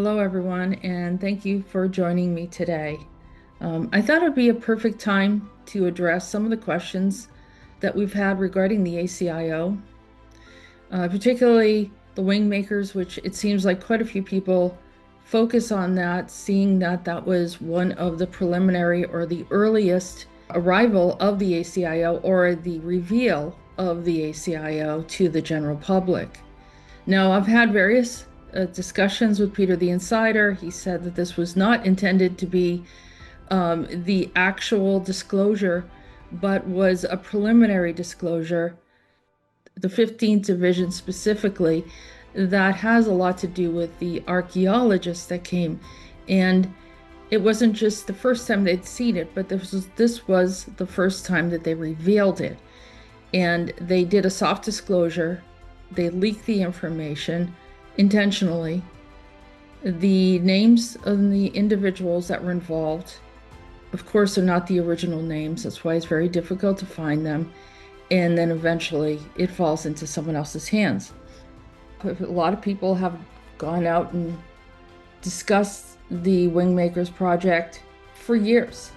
Hello, everyone, and thank you for joining me today. I thought it would be a perfect time to address some of the questions that we've had regarding the ACIO, particularly the Wingmakers, which it seems like quite a few people focus on that, seeing that that was one of the preliminary or the earliest arrival of the ACIO or the reveal of the ACIO to the general public. Now, I've had various discussions with Peter the Insider. He said that this was not intended to be the actual disclosure, but was a preliminary disclosure, the 15th division specifically, that has a lot to do with the archaeologists that came. And it wasn't just the first time they'd seen it, but this was the first time that they revealed it. And they did a soft disclosure. They leaked the information intentionally. The names of the individuals that were involved, of course, are not the original names. That's why it's very difficult to find them. And then eventually it falls into someone else's hands. A lot of people have gone out and discussed the Wingmakers project for years.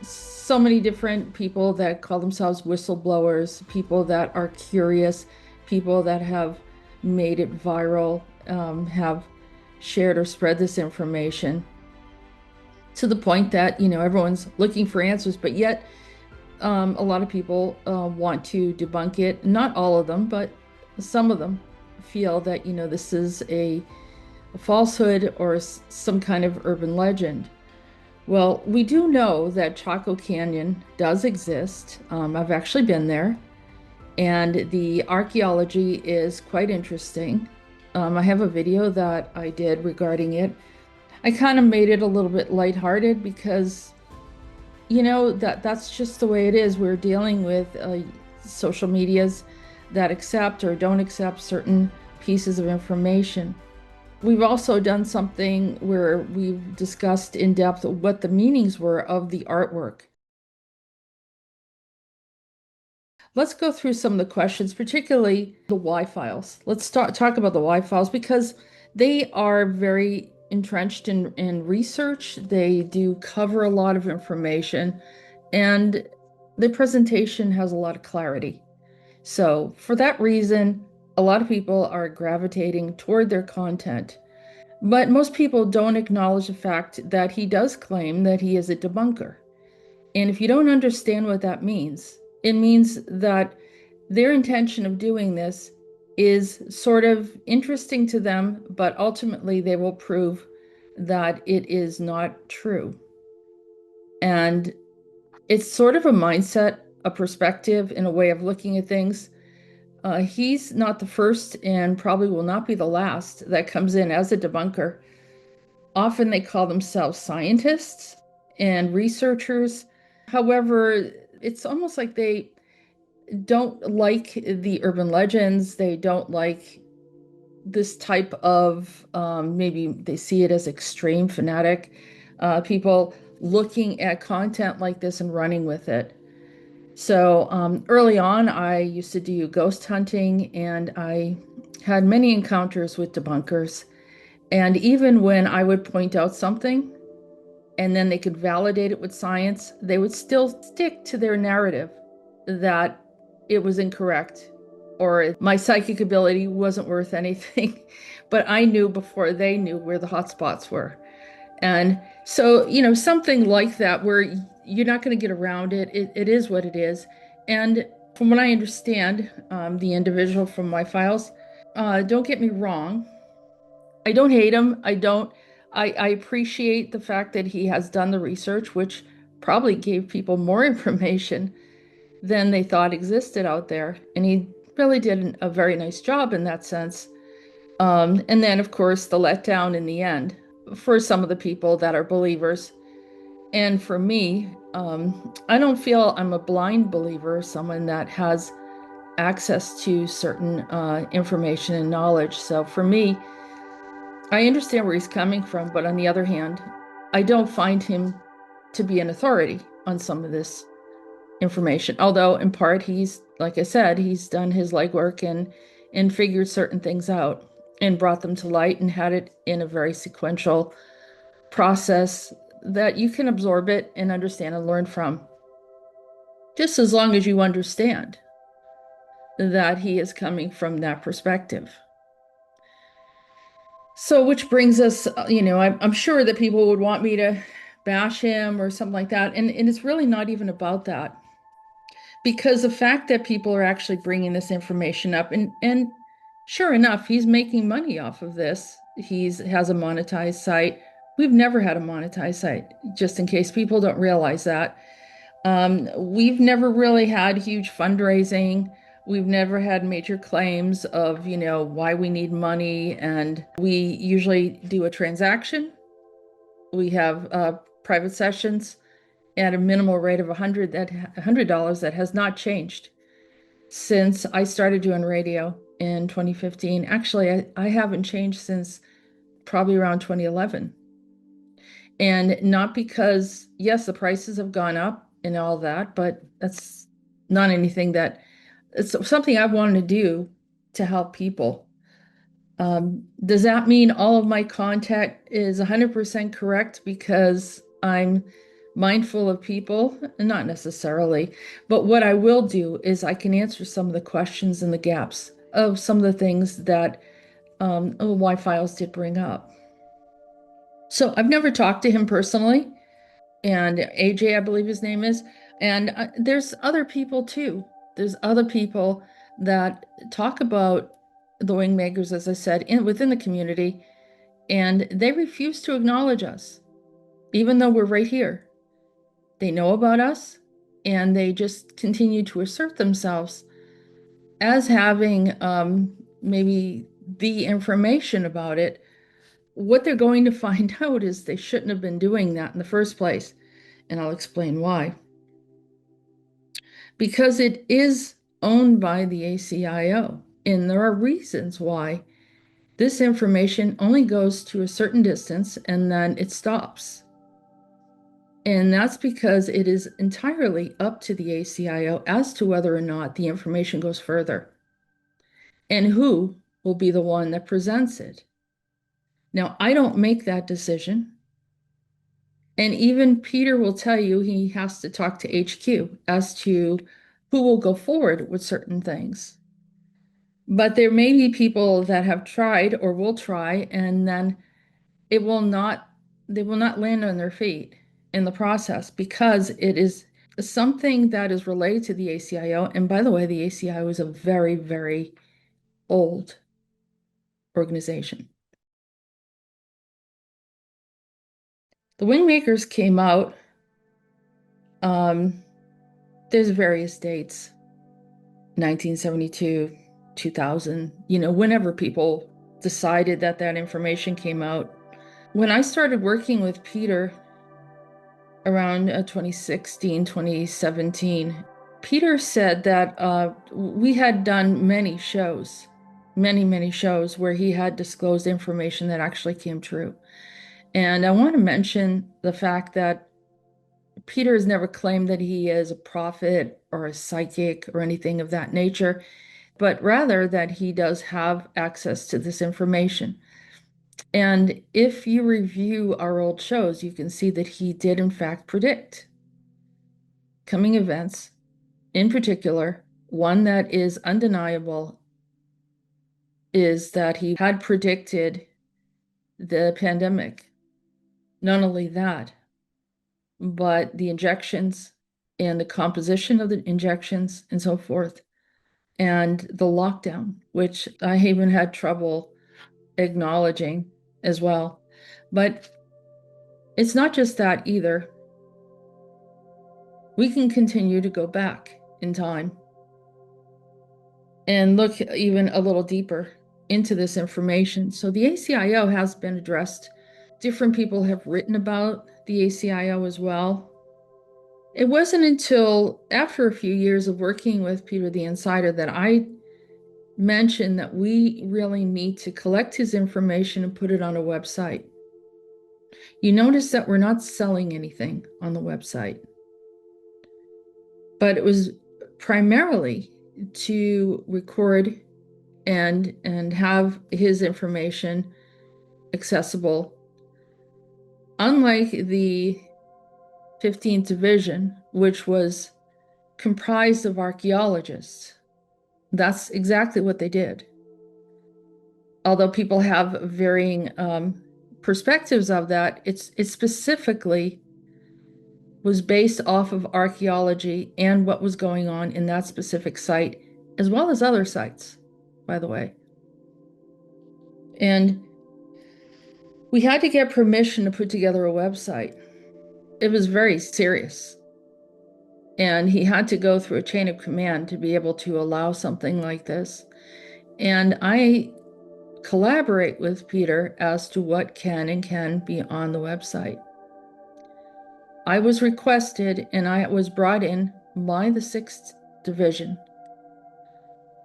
So many different people that call themselves whistleblowers, people that are curious, people that have made it viral, have shared or spread this information to the point that, everyone's looking for answers, but yet a lot of people want to debunk it. Not all of them, but some of them feel that, this is a falsehood or some kind of urban legend. Well, we do know that Chaco Canyon does exist. I've actually been there, and the archaeology is quite interesting. I have a video that I did regarding it. I kind of made it a little bit lighthearted because, that's just the way it is. We're dealing with social medias that accept or don't accept certain pieces of information. We've also done something where we've discussed in depth what the meanings were of the artwork. Let's go through some of the questions, particularly the Y files. Let's talk about the Y files because they are very entrenched in research. They do cover a lot of information, and the presentation has a lot of clarity. So for that reason, a lot of people are gravitating toward their content. But most people don't acknowledge the fact that he does claim that he is a debunker. And if you don't understand what that means, it means that their intention of doing this is sort of interesting to them, but ultimately they will prove that it is not true. And it's sort of a mindset, a perspective, and a way of looking at things. He's not the first and probably will not be the last that comes in as a debunker. Often they call themselves scientists and researchers. However, it's almost like they don't like the urban legends. They don't like this type of, maybe they see it as extreme fanatic people looking at content like this and running with it. So early on, I used to do ghost hunting, and I had many encounters with debunkers. And even when I would point out something and then they could validate it with science, they would still stick to their narrative that it was incorrect or my psychic ability wasn't worth anything. But I knew before they knew where the hot spots were. And so, something like that where you're not going to get around it. It is what it is. And from what I understand, the individual from my files, don't get me wrong, I don't hate him. I appreciate the fact that he has done the research, which probably gave people more information than they thought existed out there. And he really did a very nice job in that sense. And then, of course, the letdown in the end for some of the people that are believers. And for me, I don't feel I'm a blind believer, someone that has access to certain information and knowledge. So for me, I understand where he's coming from, but on the other hand, I don't find him to be an authority on some of this information. Although in part he's, like I said, he's done his legwork and figured certain things out. and brought them to light and had it in a very sequential process that you can absorb it and understand and learn from. Just as long as you understand that he is coming from that perspective. So, which brings us, I'm sure that people would want me to bash him or something like that. And it's really not even about that. Because the fact that people are actually bringing this information up, and sure enough, he's making money off of this. He's has a monetized site. We've never had a monetized site, just in case people don't realize that. We've never really had huge fundraising. We've never had major claims of, why we need money. And we usually do a transaction. We have private sessions at a minimal rate of $100 that has not changed since I started doing radio in 2015. Actually, I haven't changed since probably around 2011. And not because, yes, the prices have gone up and all that, but that's not anything that it's something I've wanted to do to help people. Does that mean all of my content is 100% correct because I'm mindful of people? Not necessarily. But what I will do is I can answer some of the questions and the gaps of some of the things that Y Files did bring up. So I've never talked to him personally, and AJ, I believe his name is. And there's other people too. There's other people that talk about the Wingmakers, as I said, within the community, and they refuse to acknowledge us, even though we're right here. They know about us, and they just continue to assert themselves as having maybe the information about it. What they're going to find out is they shouldn't have been doing that in the first place, and I'll explain why. Because it is owned by the A.C.I.O, and there are reasons why this information only goes to a certain distance and then it stops. And that's because it is entirely up to the A.C.I.O as to whether or not the information goes further and who will be the one that presents it. Now, I don't make that decision. And even Peter will tell you he has to talk to HQ as to who will go forward with certain things. But there may be people that have tried or will try, and then they will not land on their feet in the process because it is something that is related to the A.C.I.O. And by the way, the A.C.I.O is a very, very old organization. The Wingmakers came out, there's various dates, 1972, 2000, whenever people decided that information came out. When I started working with Peter around 2016, 2017, Peter said that we had done many shows, many shows where he had disclosed information that actually came true. And I want to mention the fact that Peter has never claimed that he is a prophet or a psychic or anything of that nature, but rather that he does have access to this information. And if you review our old shows, you can see that he did, in fact, predict coming events. In particular, one that is undeniable is that he had predicted the pandemic. Not only that, but the injections and the composition of the injections and so forth, and the lockdown, which I even had trouble acknowledging as well. But it's not just that either. We can continue to go back in time and look even a little deeper into this information. So the A.C.I.O has been addressed. Different people have written about the A.C.I.O as well. It wasn't until after a few years of working with Peter the Insider that I mentioned that we really need to collect his information and put it on a website. You notice that we're not selling anything on the website, but it was primarily to record and have his information accessible. Unlike the 15th Division, which was comprised of archaeologists, that's exactly what they did. Although people have varying perspectives of that, it specifically was based off of archaeology and what was going on in that specific site, as well as other sites, by the way. And we had to get permission to put together a website. It was very serious. And he had to go through a chain of command to be able to allow something like this. And I collaborate with Peter as to what can and can be on the website. I was requested and I was brought in by the 6th Division,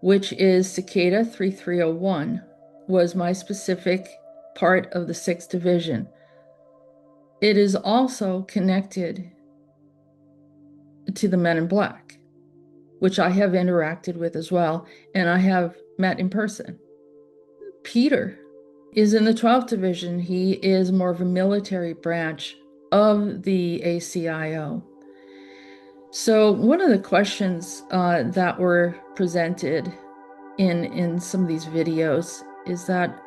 which is Cicada 3301, was my specific part of the 6th Division. It is also connected to the Men in Black, which I have interacted with as well, and I have met in person. Peter is in the 12th Division. He is more of a military branch of the A.C.I.O. So one of the questions that were presented in some of these videos is that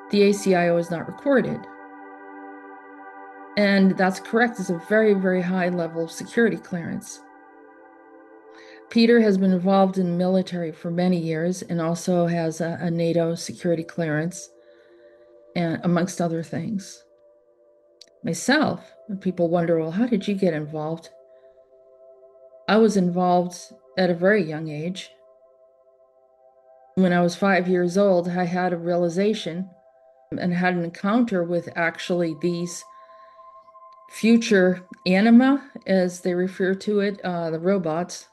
the A.C.I.O. is not recorded. And that's correct. It's a very, very high level of security clearance. Peter has been involved in the military for many years and also has a NATO security clearance, and amongst other things. Myself, people wonder, well, how did you get involved? I was involved at a very young age. When I was 5 years old, I had a realization and had an encounter with actually these future anima, as they refer to it, the robots.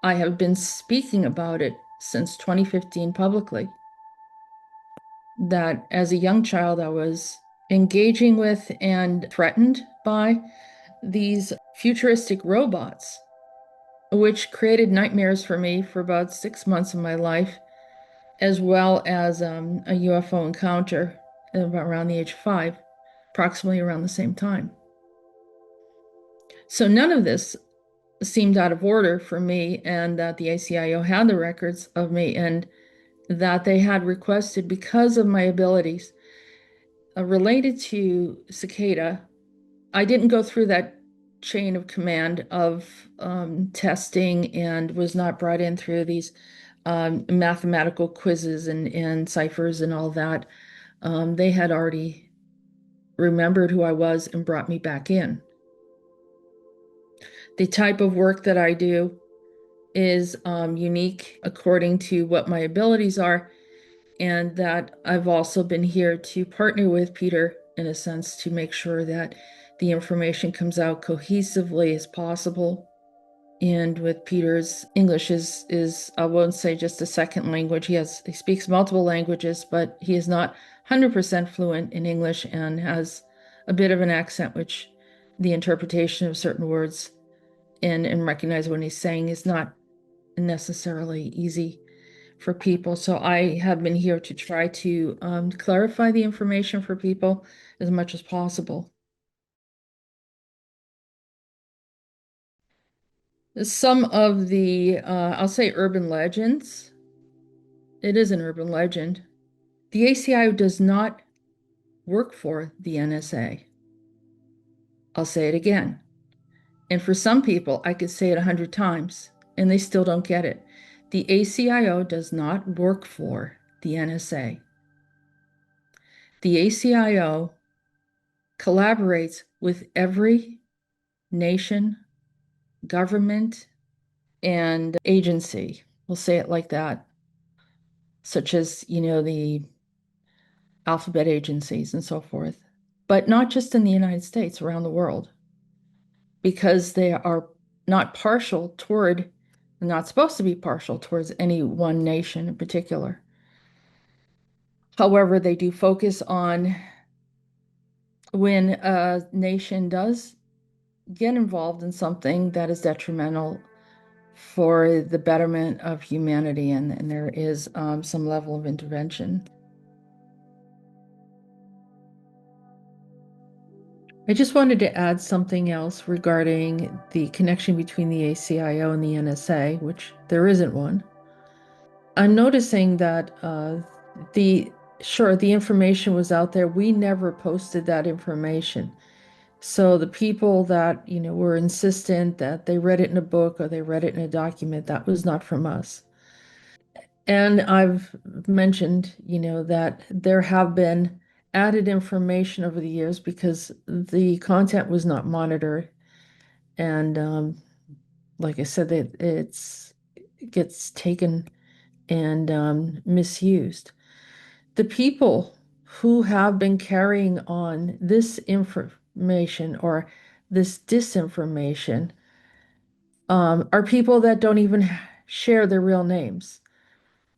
I have been speaking about it since 2015 publicly. That as a young child, I was engaging with and threatened by these futuristic robots, which created nightmares for me for about 6 months of my life, as well as a UFO encounter around the age of 5, approximately around the same time. So none of this seemed out of order for me, and that the A.C.I.O. had the records of me, and that they had requested, because of my abilities related to Cicada. I didn't go through that chain of command of testing and was not brought in through these mathematical quizzes and ciphers and all that. They had already remembered who I was and brought me back in. The type of work that I do is unique according to what my abilities are, and that I've also been here to partner with Peter in a sense to make sure that the information comes out cohesively as possible. And with Peter's, English is I won't say just a second language. He speaks multiple languages, but he is not 100% fluent in English and has a bit of an accent, which the interpretation of certain words and recognize what he's saying is not necessarily easy for people. So I have been here to try to clarify the information for people as much as possible. Some of the, I'll say urban legends. It is an urban legend. The A.C.I.O. does not work for the NSA. I'll say it again. And for some people, I could say it 100 times and they still don't get it. The A.C.I.O. does not work for the NSA. The A.C.I.O. collaborates with every nation, government, and agency. We'll say it like that, such as, the alphabet agencies and so forth, but not just in the United States, around the world, because they are not partial toward, not supposed to be partial towards any one nation in particular. However, they do focus on when a nation does get involved in something that is detrimental for the betterment of humanity, and there is some level of intervention. I just wanted to add something else regarding the connection between the ACIO and the NSA, which there isn't one. I'm noticing that the sure, the information was out there. We never posted that information. So the people that, were insistent that they read it in a book or they read it in a document, that was not from us. And I've mentioned, that there have been added information over the years because the content was not monitored. And like I said, it gets taken and misused. The people who have been carrying on this information or this disinformation are people that don't even share their real names.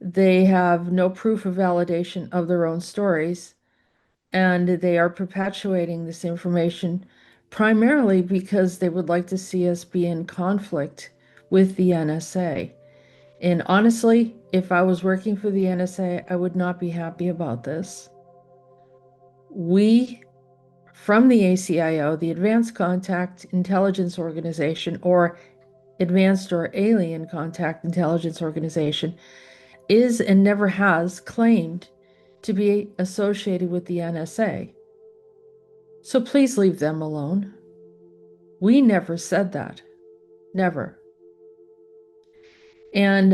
They have no proof of validation of their own stories, and they are perpetuating this information primarily because they would like to see us be in conflict with the NSA. And honestly, if I was working for the NSA, I would not be happy about this. We, from the ACIO, the Advanced Contact Intelligence Organization, or Advanced or Alien Contact Intelligence Organization, is and never has claimed to be associated with the NSA. So please leave them alone. We never said that. Never. And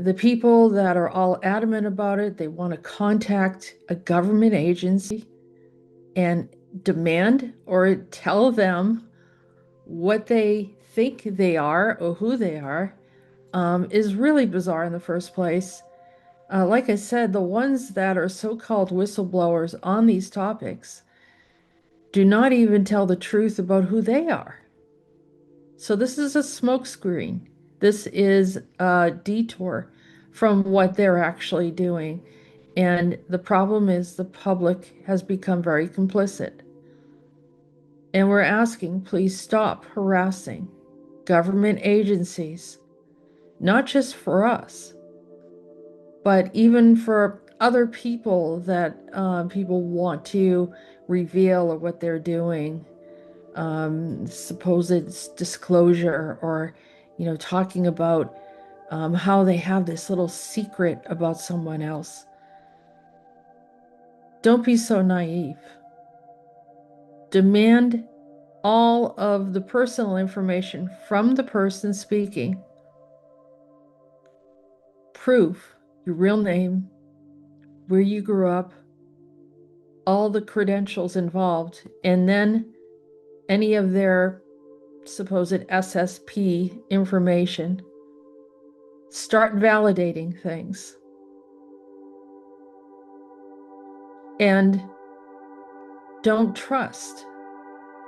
the people that are all adamant about it, they want to contact a government agency and demand or tell them what they think they are or who they are, is really bizarre in the first place. Like I said, the ones that are so-called whistleblowers on these topics do not even tell the truth about who they are. So this is a smokescreen. This is a detour from what they're actually doing. And the problem is the public has become very complicit. And we're asking, please stop harassing government agencies, not just for us, but even for other people that people want to reveal or what they're doing, supposed disclosure, or talking about how they have this little secret about someone else. Don't be so naive. Demand all of the personal information from the person speaking. Proof, your real name, where you grew up, all the credentials involved, and then any of their supposed SSP information. Start validating things. And don't trust.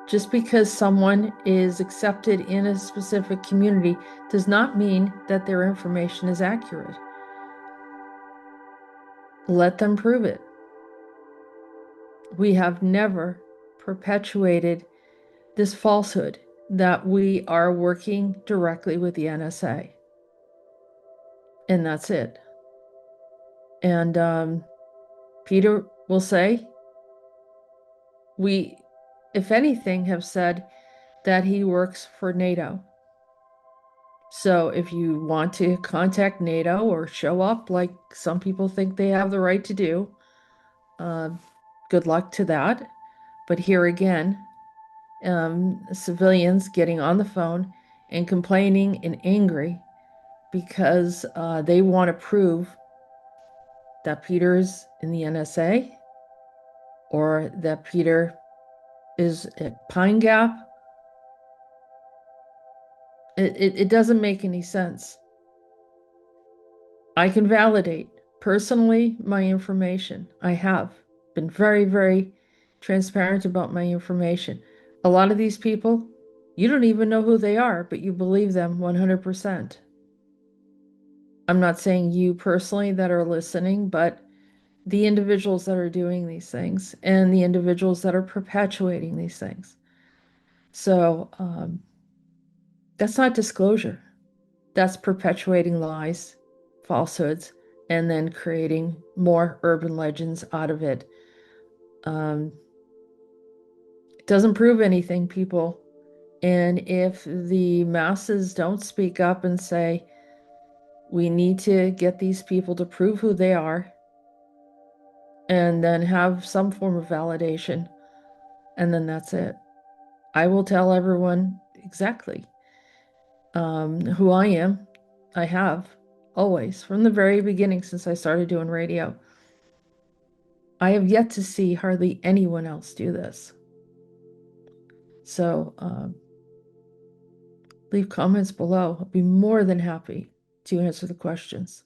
Just because someone is accepted in a specific community does not mean that their information is accurate. Let them prove it. We have never perpetuated this falsehood that we are working directly with the NSA. And that's it. And Peter will say, we, if anything, have said that he works for NATO. So if you want to contact NATO or show up like some people think they have the right to do, uh, good luck to that. But here again, civilians getting on the phone and complaining and angry because they want to prove that Peter's in the NSA or that Peter is at Pine Gap. It doesn't make any sense. I can validate personally my information. I have been very, very transparent about my information. A lot of these people, you don't even know who they are, but you believe them 100%. I'm not saying you personally that are listening, but the individuals that are doing these things and the individuals that are perpetuating these things. So that's not disclosure. That's perpetuating lies, falsehoods, and then creating more urban legends out of it. It doesn't prove anything, people. And if the masses don't speak up and say, we need to get these people to prove who they are, and then have some form of validation, and then that's it. I will tell everyone exactly who I am. I have always, from the very beginning since I started doing radio. I have yet to see hardly anyone else do this. So leave comments below. I'll be more than happy to answer the questions.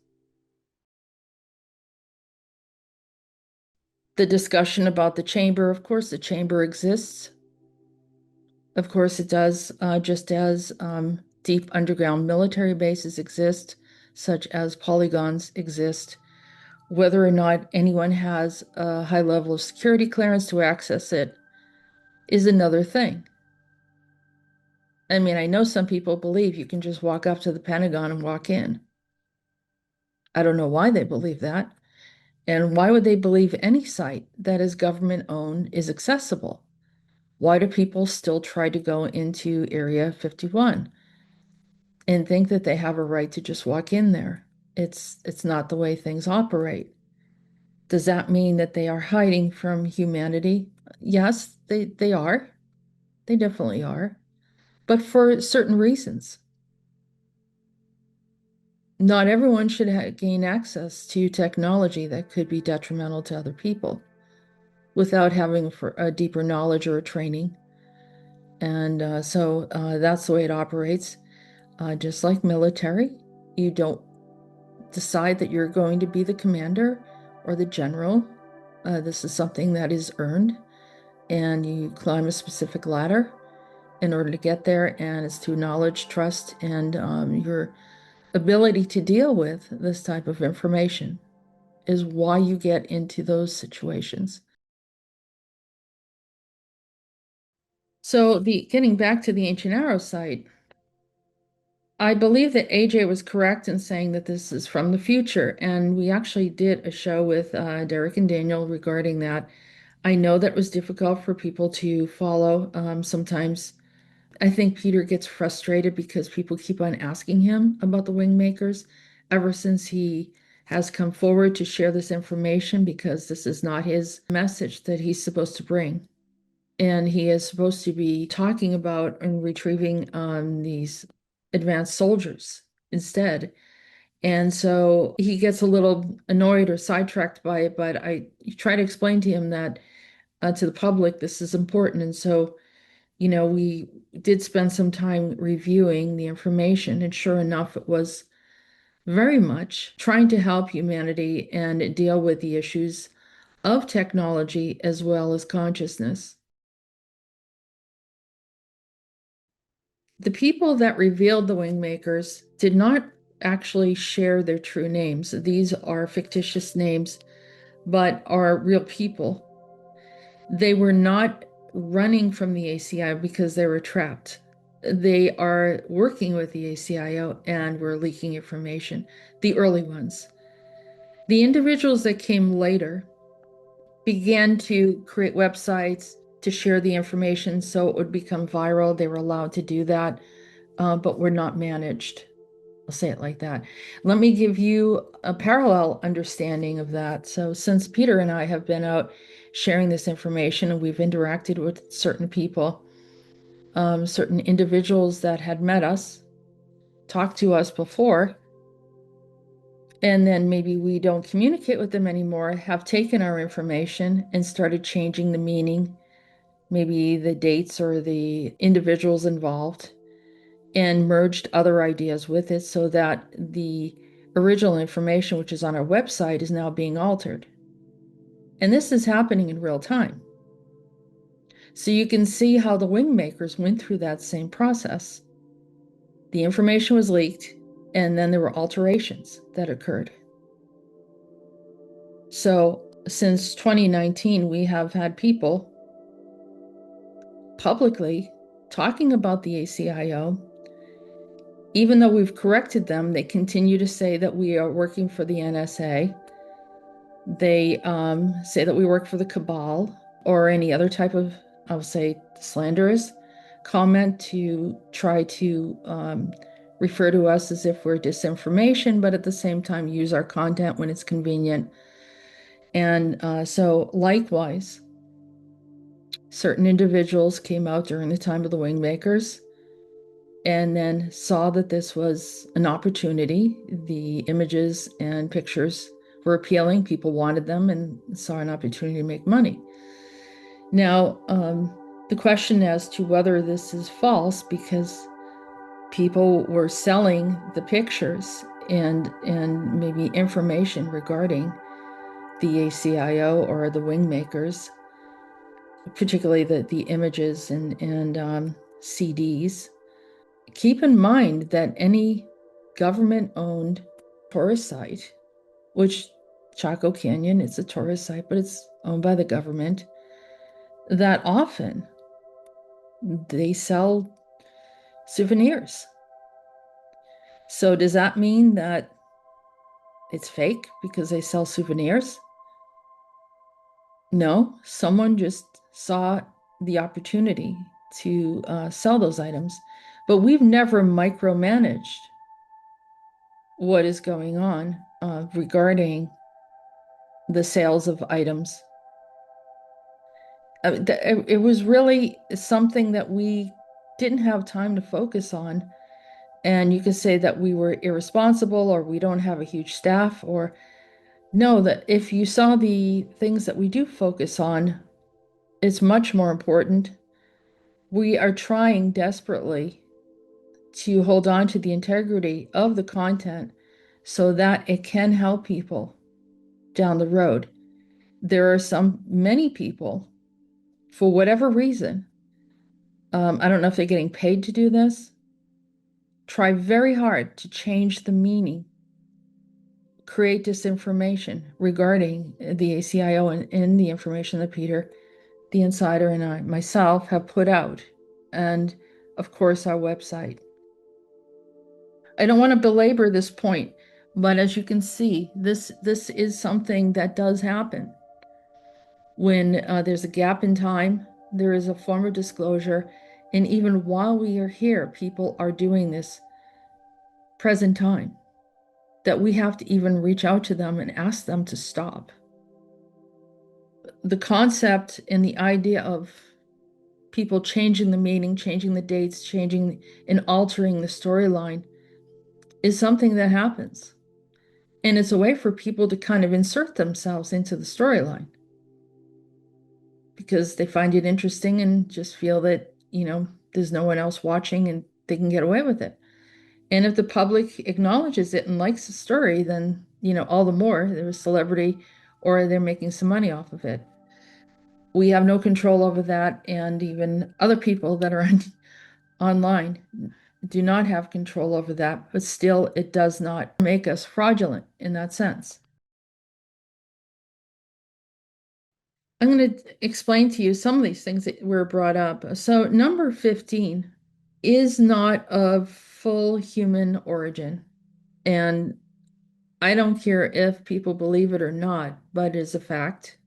The discussion about the chamber, of course, the chamber exists. Of course, it does, just as deep underground military bases exist, such as polygons exist. Whether or not anyone has a high level of security clearance to access it is another thing. I mean, I know some people believe you can just walk up to the Pentagon and walk in. I don't know why they believe that. And why would they believe any site that is government owned is accessible? Why do people still try to go into Area 51 and think that they have a right to just walk in there? It's not the way things operate. Does that mean that they are hiding from humanity? Yes, they are. They definitely are. But for certain reasons. Not everyone should gain access to technology that could be detrimental to other people without having a deeper knowledge or a training. And that's the way it operates. Just like military, you don't decide that you're going to be the commander or the general. This is something that is earned, and you climb a specific ladder in order to get there, and it's through knowledge, trust, and your ability to deal with this type of information is why you get into those situations. So getting back to the ancient arrow site, I believe that AJ was correct in saying that this is from the future, and we actually did a show with Derek and Daniel regarding that. I know that was difficult for people to follow. Sometimes I think Peter gets frustrated because people keep on asking him about the Wingmakers ever since he has come forward to share this information, because this is not his message that he's supposed to bring. And he is supposed to be talking about and retrieving these advanced soldiers instead. And so he gets a little annoyed or sidetracked by it, but I try to explain to him that to the public, this is important. And so, we did spend some time reviewing the information, and sure enough, it was very much trying to help humanity and deal with the issues of technology as well as consciousness. The people that revealed the Wingmakers did not actually share their true names. These are fictitious names, but are real people. They were not running from the A.C.I.O because they were trapped. They are working with the A.C.I.O and were leaking information, the early ones. The individuals that came later began to create websites to share the information so it would become viral. They were allowed to do that, but were not managed. I'll say it like that. Let me give you a parallel understanding of that. So since Peter and I have been out sharing this information, and we've interacted with certain people, certain individuals that had met us, talked to us before, and then maybe we don't communicate with them anymore, have taken our information and started changing the meaning, maybe the dates or the individuals involved, and merged other ideas with it so that the original information, which is on our website, is now being altered. And this is happening in real time. So you can see how the Wingmakers went through that same process. The information was leaked, and then there were alterations that occurred. So since 2019, we have had people publicly talking about the A.C.I.O Even though we've corrected them, they continue to say that we are working for the NSA. They say that we work for the cabal or any other type of, I'll say, slanderous comment to try to refer to us as if we're disinformation, but at the same time use our content when it's convenient. And so, likewise, certain individuals came out during the time of the Wingmakers and then saw that this was an opportunity. The images and pictures were appealing, people wanted them, and saw an opportunity to make money. Now, the question as to whether this is false, because people were selling the pictures and maybe information regarding the ACIO or the Wingmakers, particularly the images and CDs. Keep in mind that any government-owned tourist site, which Chaco Canyon, it's a tourist site, but it's owned by the government, that often they sell souvenirs. So does that mean that it's fake because they sell souvenirs? No, someone just saw the opportunity to sell those items. But we've never micromanaged what is going on regarding the sales of items. It was really something that we didn't have time to focus on. And you could say that we were irresponsible or we don't have a huge staff, or no, that if you saw the things that we do focus on, it's much more important. We are trying desperately to hold on to the integrity of the content so that it can help people down the road. There are many people, for whatever reason, I don't know if they're getting paid to do this, try very hard to change the meaning, create disinformation regarding the ACIO and the information that Peter, the insider, and I myself have put out, and of course our website. I don't want to belabor this point, but as you can see, this is something that does happen. When there's a gap in time, there is a form of disclosure, and even while we are here, people are doing this present time, that we have to even reach out to them and ask them to stop. The concept and the idea of people changing the meaning, changing the dates, changing and altering the storyline is something that happens. And it's a way for people to kind of insert themselves into the storyline because they find it interesting and just feel that, there's no one else watching and they can get away with it. And if the public acknowledges it and likes the story, then, all the more they're a celebrity or they're making some money off of it. We have no control over that, and even other people that are online do not have control over that, but still, it does not make us fraudulent in that sense. I'm going to explain to you some of these things that were brought up. So, number 15 is not of full human origin. And I don't care if people believe it or not, but it is a fact.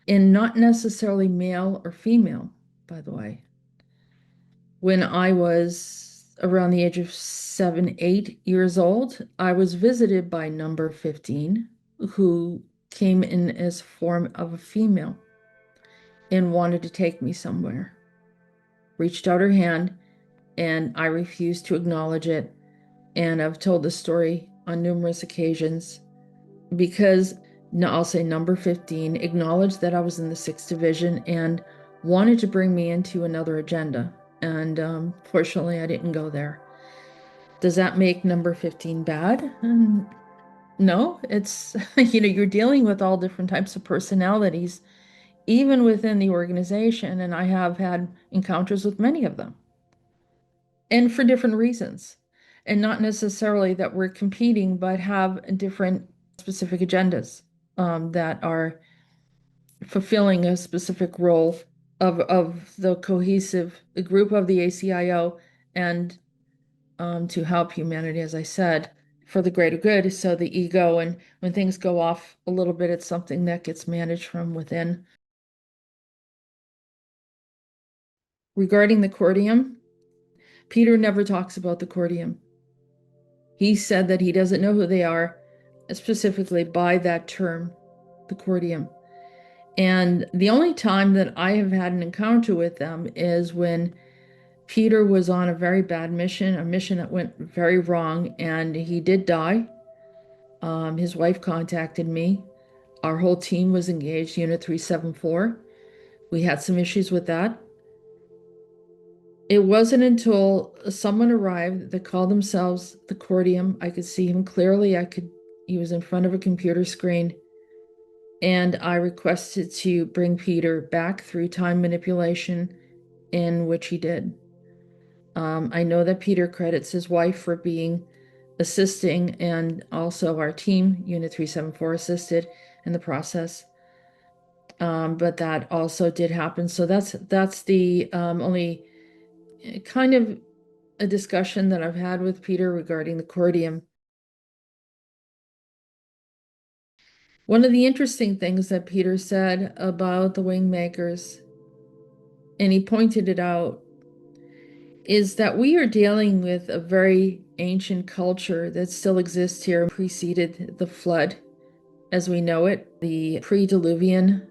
And not necessarily male or female, by the way. When I was around the age of 7, 8 years old, I was visited by number 15, who came in as form of a female and wanted to take me somewhere. Reached out her hand, and I refused to acknowledge it. And I've told this story on numerous occasions because, no, I'll say number 15 acknowledged that I was in the 6th division and wanted to bring me into another agenda. And fortunately, I didn't go there. Does that make number 15 bad? No, it's, you're dealing with all different types of personalities, even within the organization. And I have had encounters with many of them, and for different reasons. And not necessarily that we're competing, but have different specific agendas that are fulfilling a specific role of the cohesive group of the ACIO and to help humanity, as I said, for the greater good. So the ego, and when things go off a little bit, it's something that gets managed from within. Regarding the Corteum, Peter never talks about the Corteum. He said that he doesn't know who they are, specifically by that term, the Corteum. And the only time that I have had an encounter with them is when Peter was on a very bad mission, a mission that went very wrong, and he did die. His wife contacted me. Our whole team was engaged, Unit 374. We had some issues with that. It wasn't until someone arrived that called themselves the Corteum. I could see him clearly. He was in front of a computer screen. And I requested to bring Peter back through time manipulation, in which he did. I know that Peter credits his wife for assisting, and also our team, Unit 374, assisted in the process. But that also did happen. So that's the only kind of a discussion that I've had with Peter regarding the Corteum. One of the interesting things that Peter said about the Wingmakers, and he pointed it out, is that we are dealing with a very ancient culture that still exists here, preceded the flood as we know it, the pre-Diluvian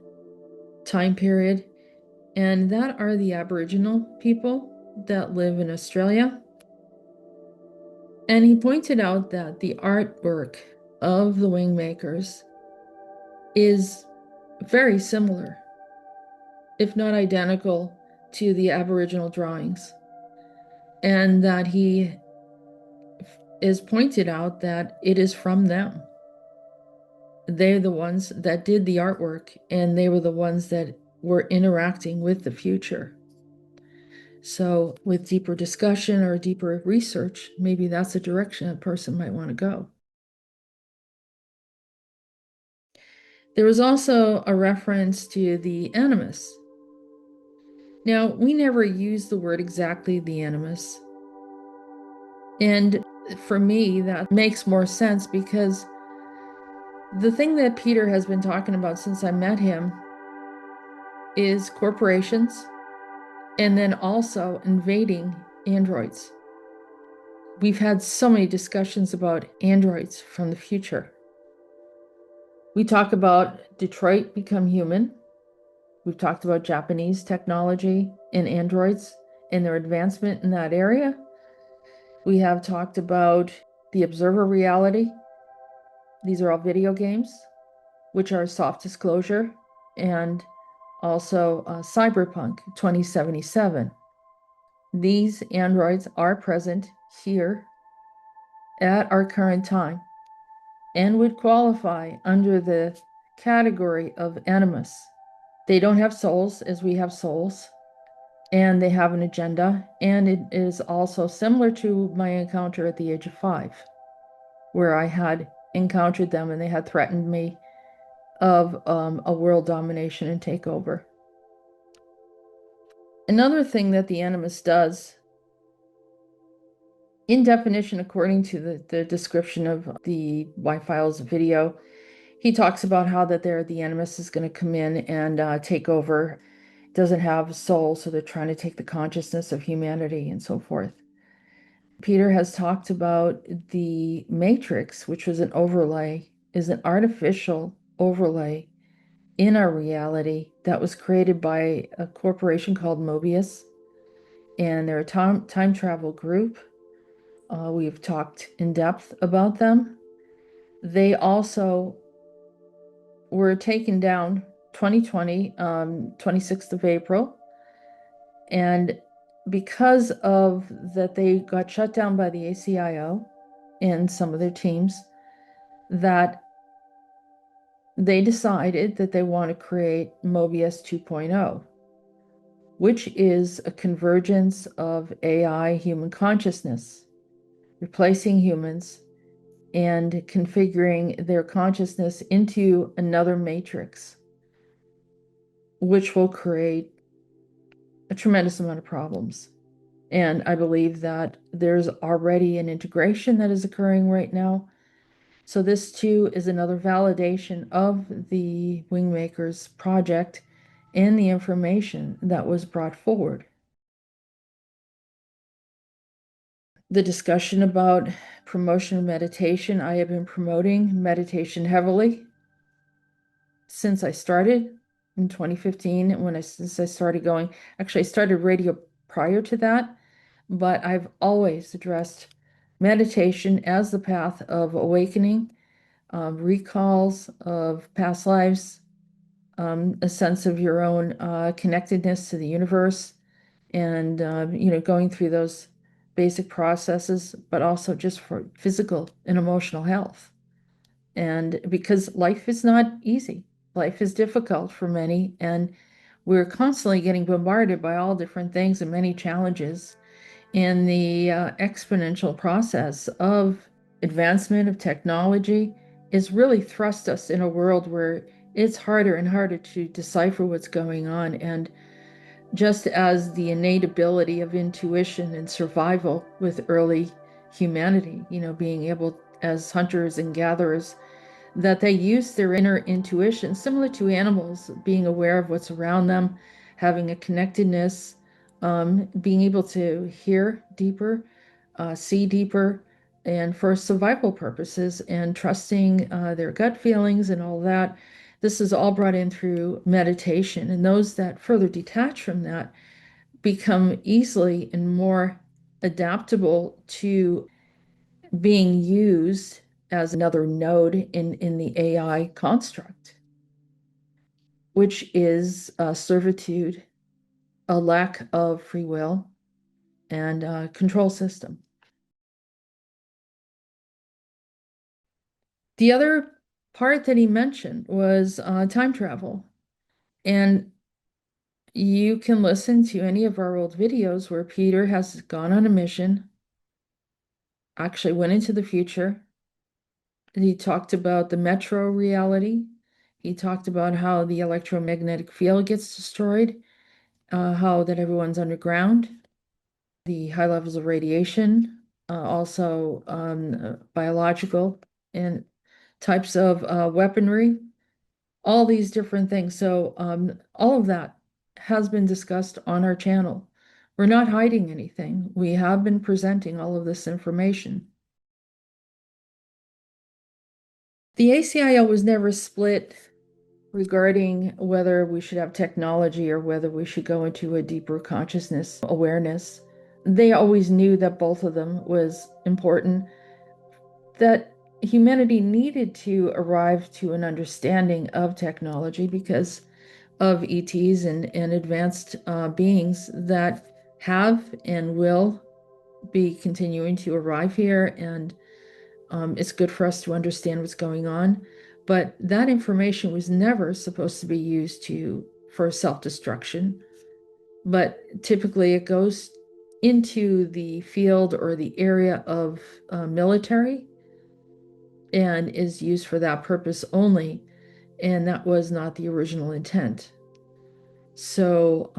time period, and that are the Aboriginal people that live in Australia. And he pointed out that the artwork of the Wingmakers is very similar, if not identical, to the Aboriginal drawings, and that he is pointed out that it is from them. They're the ones that did the artwork, and they were the ones that were interacting with the future. So with deeper discussion or deeper research, maybe that's a direction a person might want to go. There was also a reference to the animus. Now, we never use the word exactly the animus. And for me, that makes more sense because the thing that Peter has been talking about since I met him is corporations, and then also invading androids. We've had so many discussions about androids from the future. We talk about Detroit Become Human. We've talked about Japanese technology and androids and their advancement in that area. We have talked about the Observer reality. These are all video games, which are soft disclosure, and also Cyberpunk 2077. These androids are present here at our current time and would qualify under the category of animus. They don't have souls as we have souls, and they have an agenda, and it is also similar to my encounter at the age of 5, where I had encountered them and they had threatened me of a world domination and takeover. Another thing that the animus does, in definition, according to the description of the Y-Files video, he talks about how that the animus is going to come in and take over. It doesn't have a soul, so they're trying to take the consciousness of humanity and so forth. Peter has talked about the matrix, which was an overlay, is an artificial overlay in our reality that was created by a corporation called Mobius, and they're a time travel group. We've talked in depth about them. They also were taken down 2020, 26th of April. And because of that, they got shut down by the A.C.I.O and some of their teams, that they decided that they want to create Mobius 2.0, which is a convergence of AI human consciousness, replacing humans and configuring their consciousness into another matrix, which will create a tremendous amount of problems. And I believe that there's already an integration that is occurring right now. So this too is another validation of the Wingmakers project and the information that was brought forward. The discussion about promotion of meditation, I have been promoting meditation heavily since I started in 2015 since I started going. Actually, I started radio prior to that, but I've always addressed meditation as the path of awakening, recalls of past lives, a sense of your own connectedness to the universe, and going through those basic processes, but also just for physical and emotional health. And because life is not easy, life is difficult for many, and we're constantly getting bombarded by all different things and many challenges. And the exponential process of advancement of technology is really thrust us in a world where it's harder and harder to decipher what's going on. And just as the innate ability of intuition and survival with early humanity, being able as hunters and gatherers, that they use their inner intuition, similar to animals, being aware of what's around them, having a connectedness, being able to hear deeper, see deeper, and for survival purposes, and trusting their gut feelings and all that. This is all brought in through meditation, and those that further detach from that become easily and more adaptable to being used as another node in the AI construct, which is servitude, a lack of free will, and control system. The other part that he mentioned was time travel. And you can listen to any of our old videos where Peter has gone on a mission, actually went into the future. He talked about the metro reality. He talked about how the electromagnetic field gets destroyed, how that everyone's underground, the high levels of radiation, also biological and types of weaponry, all these different things. So all of that has been discussed on our channel. We're not hiding anything. We have been presenting all of this information. The ACIO was never split regarding whether we should have technology or whether we should go into a deeper consciousness awareness. They always knew that both of them was important, that humanity needed to arrive to an understanding of technology because of ETs and advanced beings that have and will be continuing to arrive here. And it's good for us to understand what's going on. But that information was never supposed to be used for self-destruction. But typically it goes into the field or the area of military and is used for that purpose only. And that was not the original intent. So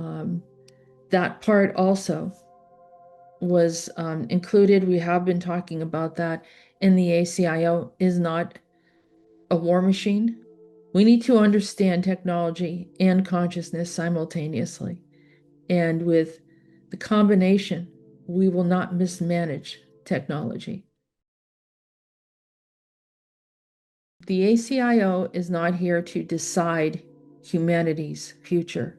that part also was included. We have been talking about that. And the ACIO is not a war machine. We need to understand technology and consciousness simultaneously. And with the combination, we will not mismanage technology. The ACIO is not here to decide humanity's future.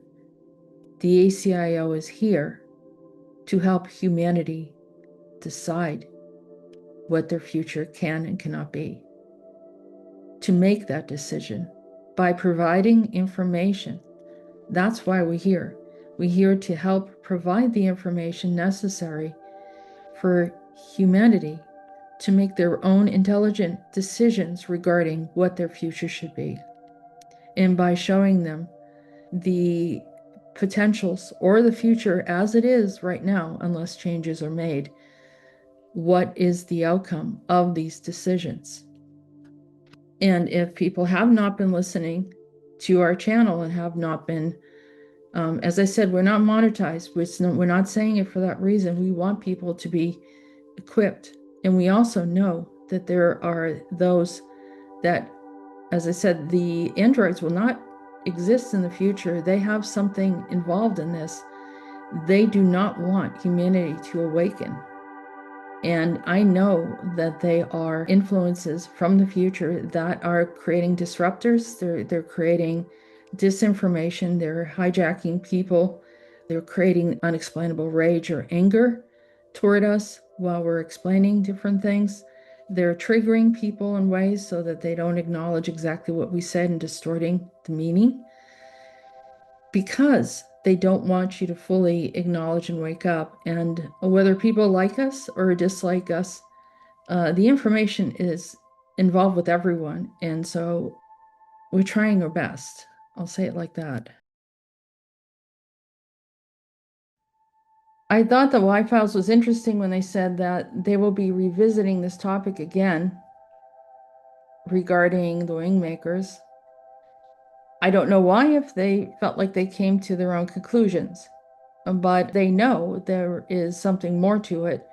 The ACIO is here to help humanity decide what their future can and cannot be. To make that decision by providing information. That's why we're here. We're here to help provide the information necessary for humanity to make their own intelligent decisions regarding what their future should be. And by showing them the potentials or the future as it is right now, unless changes are made, what is the outcome of these decisions? And if people have not been listening to our channel and have not been As I said, we're not monetized. We're not saying it for that reason. We want people to be equipped. And we also know that there are those that, as I said, the androids will not exist in the future. They have something involved in this. They do not want humanity to awaken. And I know that they are influences from the future that are creating disruptors. They're creating disinformation. They're hijacking people. They're creating unexplainable rage or anger toward us while we're explaining different things. They're triggering people in ways so that they don't acknowledge exactly what we said and distorting the meaning because they don't want you to fully acknowledge and wake up. And whether people like us or dislike us, the information is involved with everyone. And so we're trying our best. I'll say it like that. I thought the Y Files was interesting when they said that they will be revisiting this topic again regarding the Wingmakers. I don't know why, if they felt like they came to their own conclusions, but they know there is something more to it.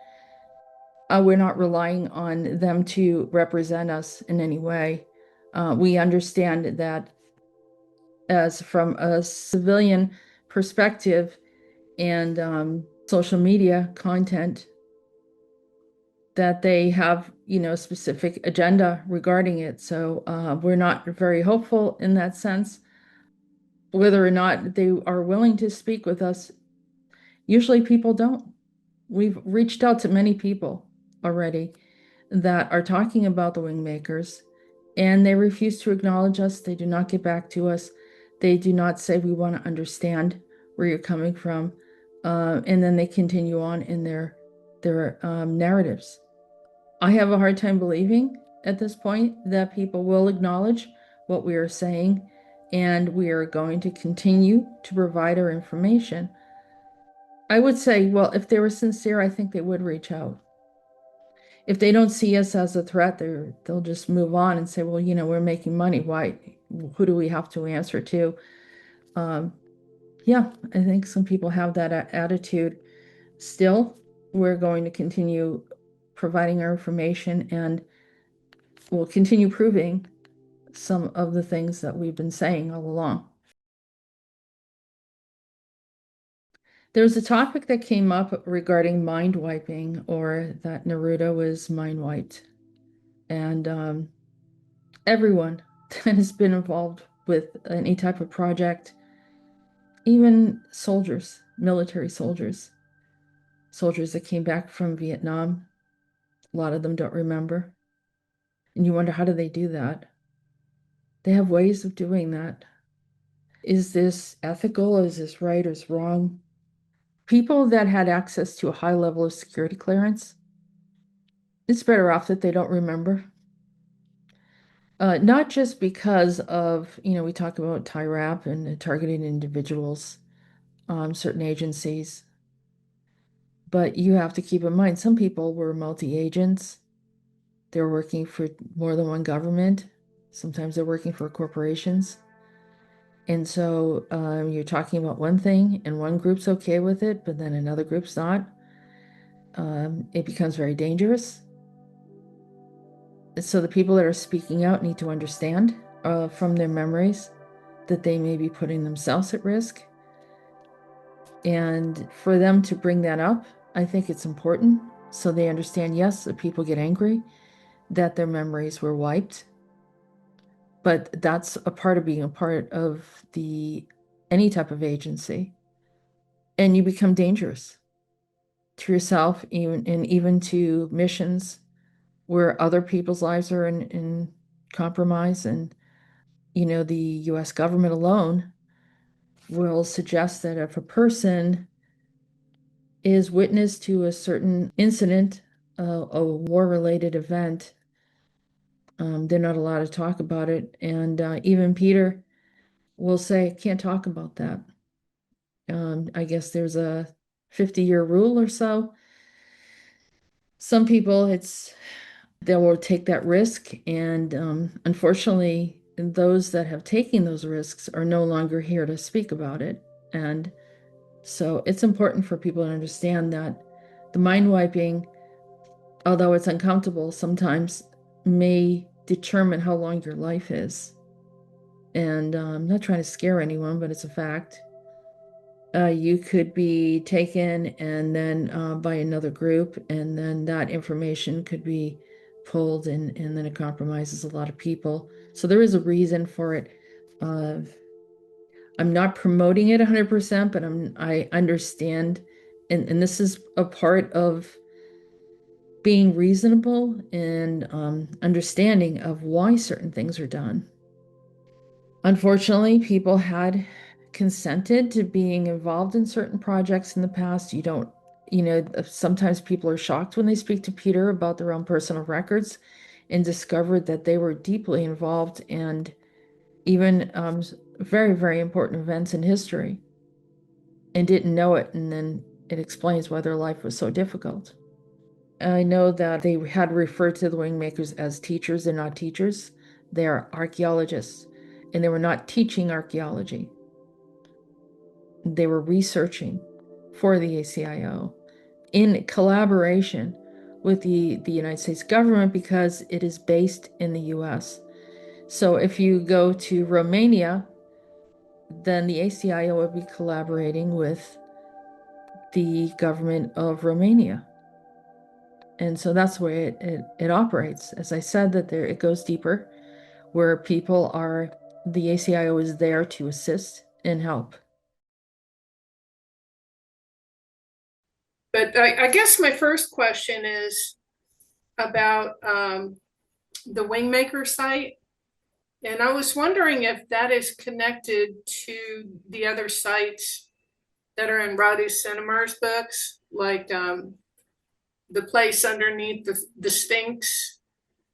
We're not relying on them to represent us in any way. We understand that as from a civilian perspective and social media content that they have, specific agenda regarding it. So we're not very hopeful in that sense. Whether or not they are willing to speak with us, usually people don't. We've reached out to many people already that are talking about the Wingmakers, and they refuse to acknowledge us. They do not get back to us. They do not say, we want to understand where you're coming from. And then they continue on in their narratives. I have a hard time believing at this point that people will acknowledge what we are saying, and we are going to continue to provide our information. I would say, well, if they were sincere, I think they would reach out. If they don't see us as a threat, they'll just move on and say, well, we're making money. Why? Who do we have to answer to? Um, yeah, I think some people have that attitude. Still, we're going to continue providing our information, and we'll continue proving some of the things that we've been saying all along. There's a topic that came up regarding mind wiping, or that Naruto was mind wiped. And everyone that has been involved with any type of project, even soldiers, military soldiers, soldiers that came back from Vietnam, a lot of them don't remember. And you wonder, how do they do that? They have ways of doing that. Is this ethical? Is this right or is wrong? People that had access to a high level of security clearance, it's better off that they don't remember. Not just because of, we talk about TIRAP and targeting individuals, certain agencies, but you have to keep in mind some people were multi-agents. They're working for more than one government. Sometimes they're working for corporations. And so you're talking about one thing and one group's okay with it, but then another group's not. It becomes very dangerous. So the people that are speaking out need to understand from their memories that they may be putting themselves at risk. And for them to bring that up, I think it's important so they understand, yes, the people get angry that their memories were wiped, but that's a part of being a part of any type of agency. And you become dangerous to yourself, even to missions where other people's lives are in compromise. And the US government alone will suggest that if a person is witness to a certain incident, a war-related event, they're not allowed to talk about it. And even Peter will say, can't talk about that. I guess there's a 50-year rule or so. Some people, they will take that risk. And unfortunately, those that have taken those risks are no longer here to speak about it. And so it's important for people to understand that the mind wiping, although it's uncomfortable, sometimes may determine how long your life is. And I'm not trying to scare anyone, but it's a fact. You could be taken and then by another group, and then that information could be pulled, and then it compromises a lot of people. So there is a reason for it. Uh, I'm not promoting it 100%, but I understand, and this is a part of being reasonable and understanding of why certain things are done. Unfortunately, people had consented to being involved in certain projects in the past. You don't, sometimes people are shocked when they speak to Peter about their own personal records and discovered that they were deeply involved and even very, very important events in history and didn't know it. And then it explains why their life was so difficult. I know that they had referred to the Wingmakers as teachers. They're not teachers, they are archaeologists, and they were not teaching archaeology. They were researching for the ACIO in collaboration with the United States government because it is based in the US. So if you go to Romania, then the ACIO would be collaborating with the government of Romania. And so that's the way it operates. As I said, that there it goes deeper, where people are, the ACIO is there to assist and help. But I guess my first question is about the Wingmaker site. And I was wondering if that is connected to the other sites that are in Radu Cinemar's books, like the place underneath the Sphinx,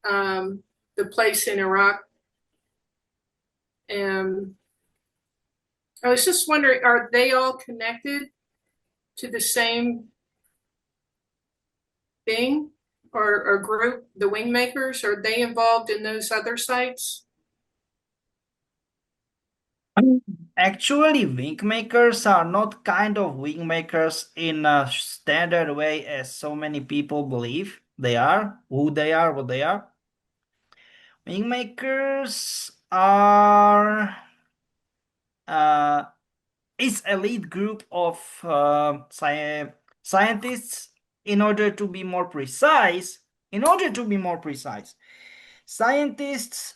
the place in Iraq. And I was just wondering, are they all connected to the same thing or group, the Wingmakers? Are they involved in those other sites? Actually, wing makers are not kind of wing makers in a standard way as so many people believe they are, who they are, what they are. Wing makers are is elite group of scientists. In order to be more precise, scientists,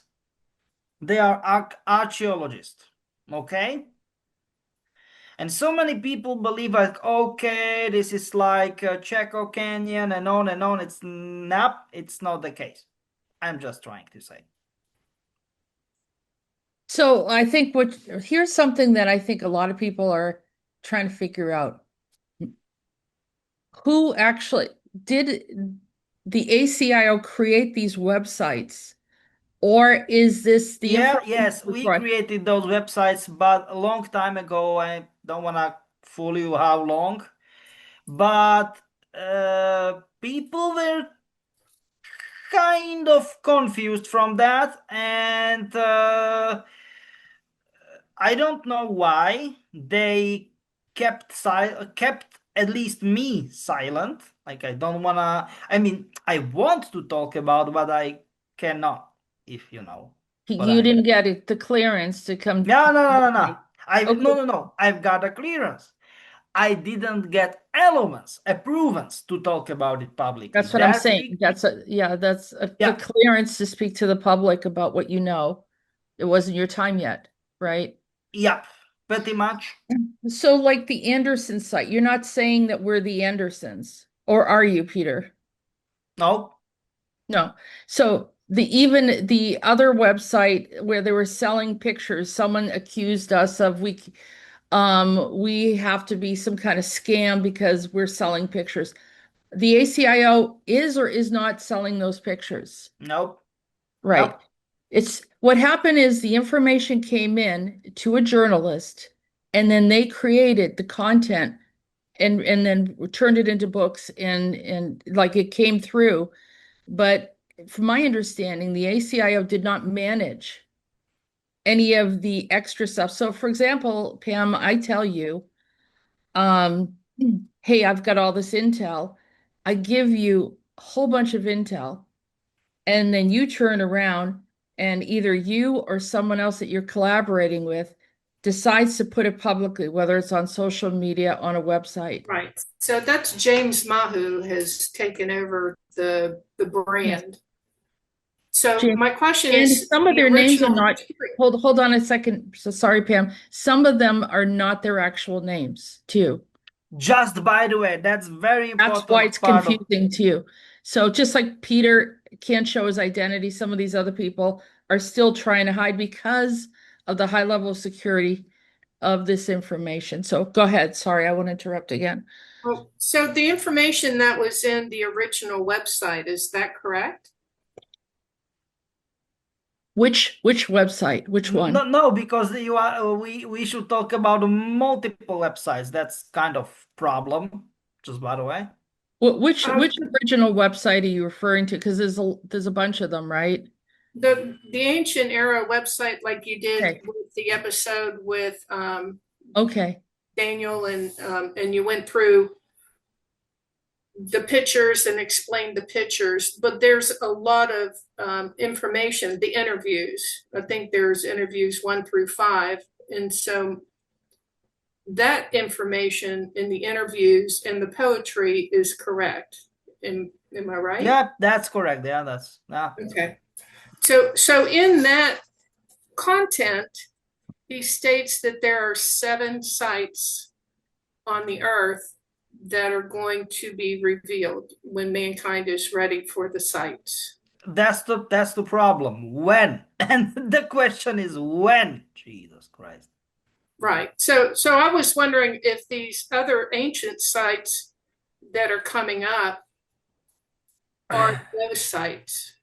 they are archaeologists. Okay. And so many people believe like, okay, this is like Chaco Canyon and on and on. It's not the case. I'm just trying to say. So I think here's something that I think a lot of people are trying to figure out. Who actually did the ACIO create these websites? Or is this the Yeah, information yes, was we brought? created those websites, but a long time ago. I don't want to fool you how long, but people were kind of confused from that, and I don't know why they kept at least me silent. Like I don't wanna. I mean, I want to talk about, but I cannot. If you know what You I didn't mean. get the clearance to come No, no, no, no, no. publicly. Okay, No. I've got a clearance. I didn't get elements, approvals to talk about it publicly. that's what I'm That's saying. big. That's a Yeah, clearance to speak to the public about what you know. It wasn't your time yet, right? yeah, pretty much. So, like the Anderson site, you're not saying that we're the Andersons, or are you, Peter? No, No. So even the other website where they were selling pictures, someone accused us of we have to be some kind of scam because we're selling pictures. The ACIO is or is not selling those pictures. nope, Right. nope, It's what happened is the information came in to a journalist and then they created the content and then turned it into books and like it came through. But from my understanding, the ACIO did not manage any of the extra stuff. So for example, Pam, I tell you, um, hey, I've got all this intel. I give you a whole bunch of intel, and then you turn around and either you or someone else that you're collaborating with decides to put it publicly, whether it's on social media, on a website. Right. So that's James Mahu has taken over the Yes. brand. So James. my question And is some of the their names are original not, material. hold on a second. So sorry, Pam. Some of them are not their actual names, too. Just by the way, that's very That's why important it's part of. confusing to you. So just like Peter can't show his identity, some of these other people are still trying to hide because of the high level of security of this information. So go ahead. Sorry, I won't interrupt again. Oh, so the information that was in the original website, is that correct? Which website? Which one? No, no, because you are we should talk about multiple websites. That's kind of problem, just by the way. Which original website are you referring to? Because there's a bunch of them, right? The ancient era website, like you did Okay. with the episode with Okay. Daniel, and you went through the pictures and explained the pictures, but there's a lot of information, the interviews. I think there's interviews 1 through 5. And so that information in the interviews and the poetry is correct. Am I right? Yeah, that's correct. Yeah, that's yeah. Okay. So in that content, he states that there are 7 sites on the earth that are going to be revealed when mankind is ready for the sites. That's the problem. When? And the question is when? Jesus Christ. Right. So I was wondering if these other ancient sites that are coming up are those sites,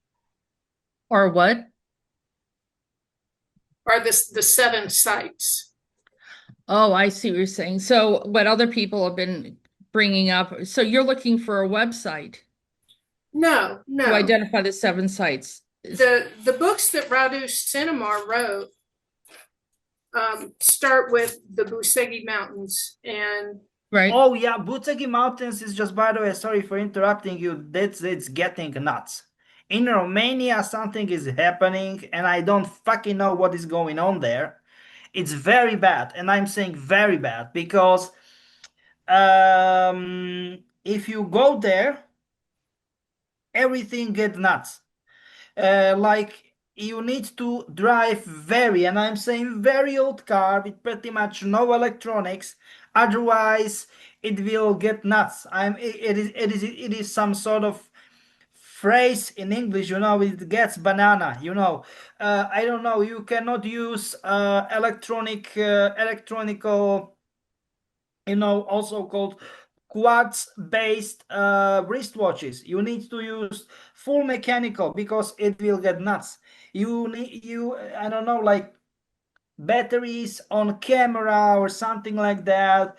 Or what? are the 7 sites. Oh, I see what you're saying. So what other people have been bringing up. So you're looking for a website No, to no. identify the 7 sites. The books that Radu Cinema wrote start with the Busegi Mountains, and Right. Oh yeah, Butegi Mountains is just, by the way, sorry for interrupting you. That's it's getting nuts. In Romania, something is happening, and I don't fucking know what is going on there. It's very bad, and I'm saying very bad because if you go there, everything gets nuts. Like you need to drive very, and I'm saying very old car with pretty much no electronics. Otherwise, it will get nuts. It is some sort of phrase in English, it gets banana. I don't know. You cannot use electronical, also called quartz based wristwatches. You need to use full mechanical because it will get nuts. You I don't know, like batteries on camera or something like that.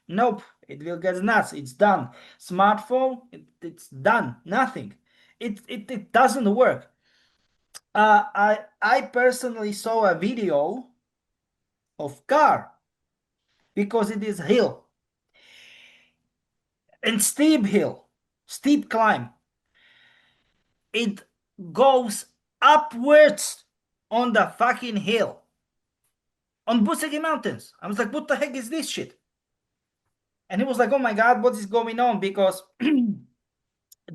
Nope, it will get nuts. It's done. Smartphone, it's done. Nothing. It doesn't work. I personally saw a video of car because it is hill and steep hill, steep climb. It goes upwards on the fucking hill on Busegi Mountains. I was like, what the heck is this shit? And he was like, oh my god, what is going on? Because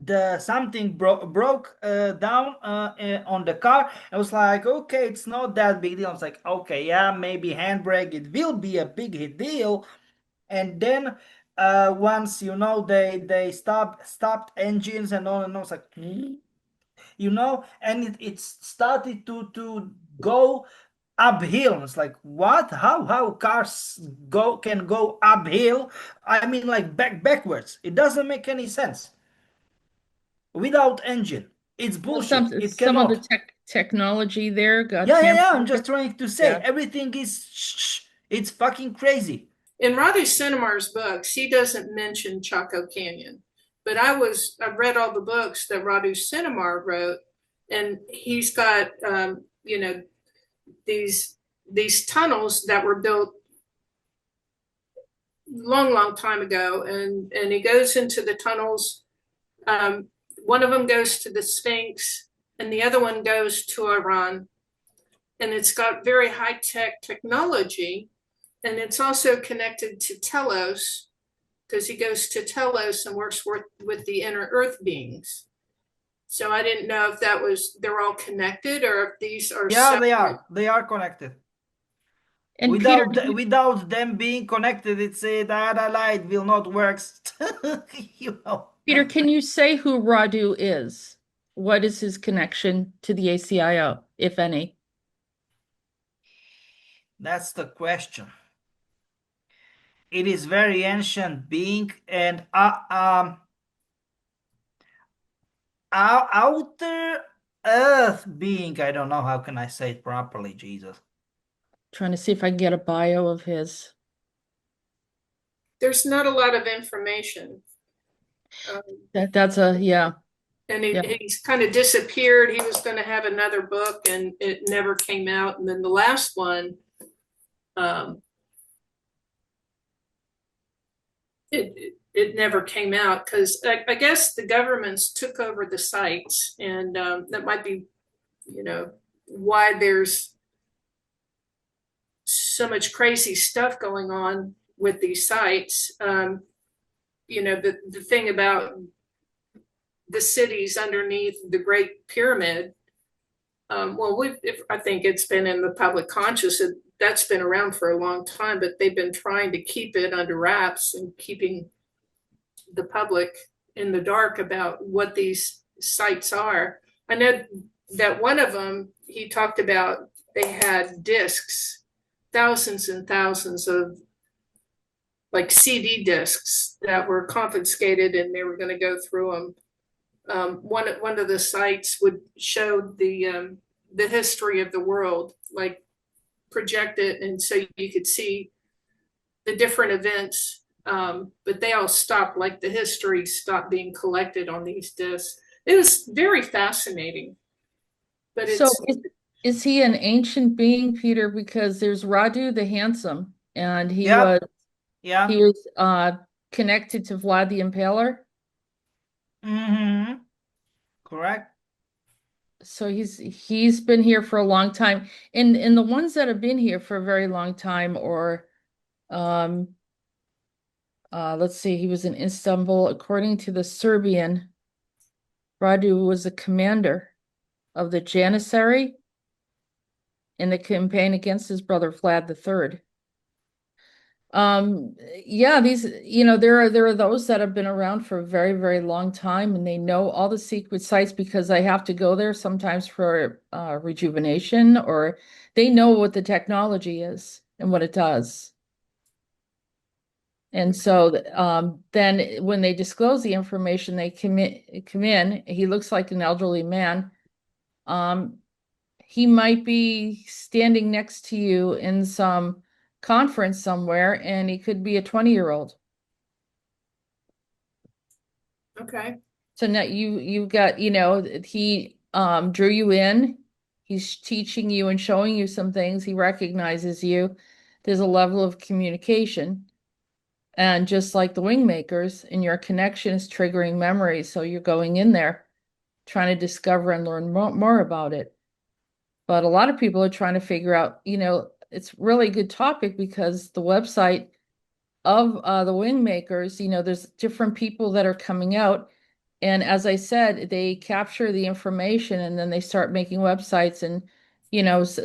the something broke down on the car. I was like, okay, it's not that big deal. I was like, okay, yeah, maybe handbrake, it will be a big deal. And then once they stopped engines and on, and I was like, and it started to go uphill. It's like, what? How cars can go uphill? I mean, like backwards. It doesn't make any sense without engine. It's Well, bullshit. It some of the cannot. technology there got Yeah, yeah, yeah. I'm tampered just with. trying to say Yeah. everything is it's fucking crazy. in Radu Cinemar's books, he doesn't mention Chaco Canyon. But I read all the books that Radu Cinemar wrote, and he's got these these tunnels that were built long time ago, and he goes into the tunnels. One of them goes to the Sphinx, and the other one goes to Iran, and it's got very high-tech technology, and it's also connected to Telos, because he goes to Telos and works with the inner earth beings. So I didn't know if they're all connected or if these are Yeah, separate. they are connected. And Peter, Without them being connected, it's the other light will not work. You know. Peter, can you say who Radu is? What is his connection to the ACIO, if any? That's the question. It is very ancient being and outer earth being. I don't know how can I say it properly, Jesus. Trying to see if I can get a bio of his. There's not a lot of information. That's a yeah. And Yeah. he's kind of disappeared. He was going to have another book, and it never came out. And then the last one, it never came out because I guess the governments took over the sites, and that might be, why there's so much crazy stuff going on with these sites. The thing about the cities underneath the Great Pyramid. I think it's been in the public conscious. That's been around for a long time, but they've been trying to keep it under wraps and keeping the public in the dark about what these sites are. I know that one of them, he talked about, they had discs, thousands and thousands of like CD discs that were confiscated, and they were going to go through them. One of the sites would show the history of the world, like project it, and so you could see the different events. But they all stopped, like the history stopped being collected on these discs. It was very fascinating. But So is he an ancient being, Peter? Because there's Radu the Handsome, and he Yep. was Yeah. connected to Vlad the Impaler. Mm-hmm. Correct. So he's been here for a long time. And the ones that have been here for a very long time, or let's see, he was in Istanbul. According to the Serbian, Radu was a commander of the Janissary in the campaign against his brother Vlad III. Yeah, these, there are those that have been around for a very long time, and they know all the secret sites because I have to go there sometimes for rejuvenation, or they know what the technology is and what it does. And so then when they disclose the information, they come in, he looks like an elderly man. He might be standing next to you in some conference somewhere, and he could be a 20-year-old. okay. So now you've got, he drew you in. He's teaching you and showing you some things. He recognizes you. There's a level of communication. And just like the Wingmakers, and your connection is triggering memories. So you're going in there trying to discover and learn more about it. But a lot of people are trying to figure out, it's really a good topic because the website of the Wingmakers, there's different people that are coming out. And as I said, they capture the information and then they start making websites. And,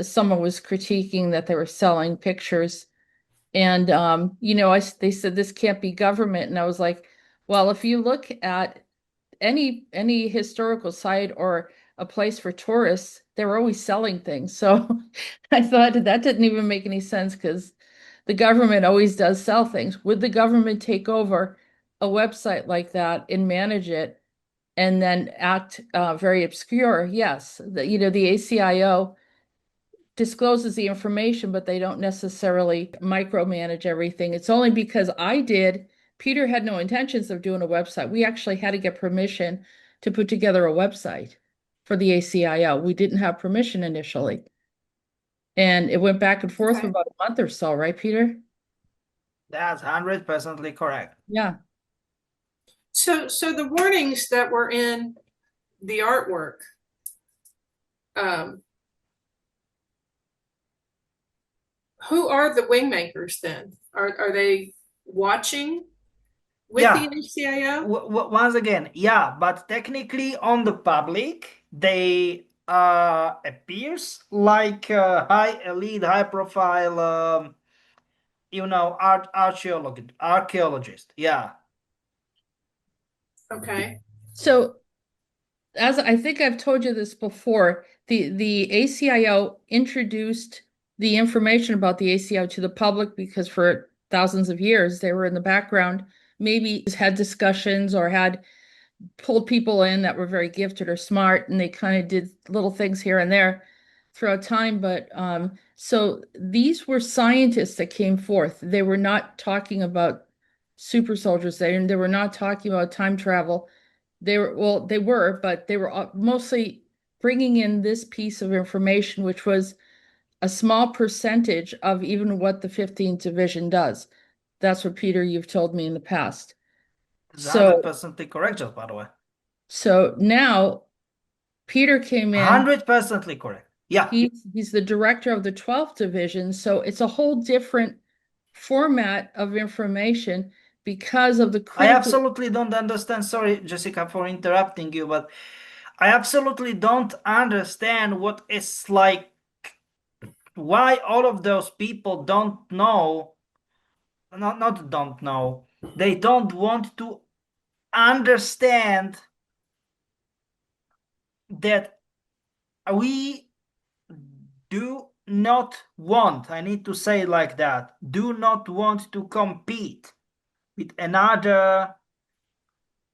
someone was critiquing that they were selling pictures. And, they said this can't be government. And I was like, well, if you look at any historical site or a place for tourists, they're always selling things. So I thought that didn't even make any sense because the government always does sell things. Would the government take over a website like that and manage it and then act very obscure? Yes. The A.C.I.O discloses the information, but they don't necessarily micromanage everything. It's only because Peter had no intentions of doing a website. We actually had to get permission to put together a website for the A.C.I.O. We didn't have permission initially. And it went back and forth for Okay. about a month or so, right, Peter? That's 100% correct. Yeah. So the warnings that were in the artwork, um, who are the Wingmakers then? Are they watching with the Yeah, ACIO? once again, yeah, but technically on the public, they appears like high elite, high profile, archaeologist. Yeah. Okay. So as I think I've told you this before, the ACIO introduced the information about the ACIO to the public because for thousands of years they were in the background, maybe had discussions or had pulled people in that were very gifted or smart, and they kind of did little things here and there throughout time. But so these were scientists that came forth. They were not talking about super soldiers. They were not talking about time travel. They were, well, they were, but they were mostly bringing in this piece of information, which was a small percentage of even what the 15th division does. That's what, Peter, you've told me in the past. It's So 100% correct, just by the way. so now Peter came in. 100% correct. Yeah. He's the director of the 12th division, so it's a whole different format of information because of the I critical. absolutely don't understand. Sorry, Jessica, for interrupting you, but I absolutely don't understand what is like, why all of those people don't know, not don't know, they don't want to understand that we do not want, I need to say it like that, do not want to compete with another.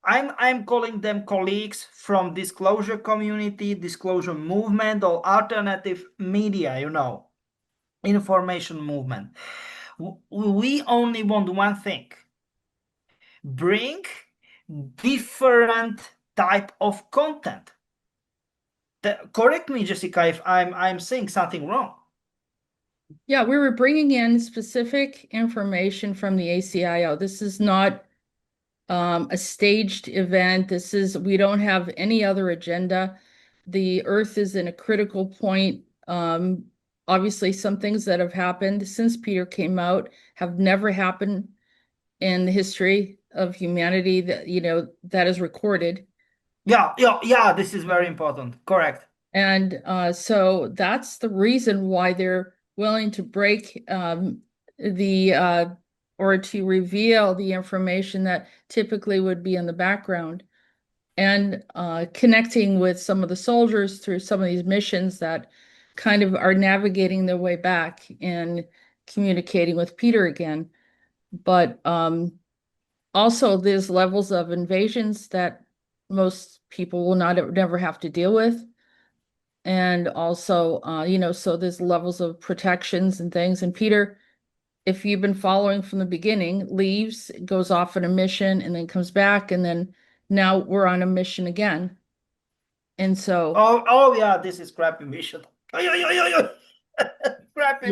I'm calling them colleagues from disclosure community, disclosure movement, or alternative media, information movement. We only want one thing: bring different type of content. Correct me, Jessica, if I'm saying something wrong. Yeah, we were bringing in specific information from the ACIO. This is not a staged event. We don't have any other agenda. The Earth is in a critical point. Obviously, some things that have happened since Peter came out have never happened in the history of humanity that, that is recorded. Yeah. This is very important. Correct. And so that's the reason why they're willing to break the or to reveal the information that typically would be in the background and connecting with some of the soldiers through some of these missions that kind of are navigating their way back and communicating with Peter again. But also, there's levels of invasions that most people will not never have to deal with. And also, so there's levels of protections and things. And Peter, if you've been following from the beginning, leaves, goes off on a mission, and then comes back, and then now we're on a mission again. And so, Oh yeah, this is crappy mission. Crappy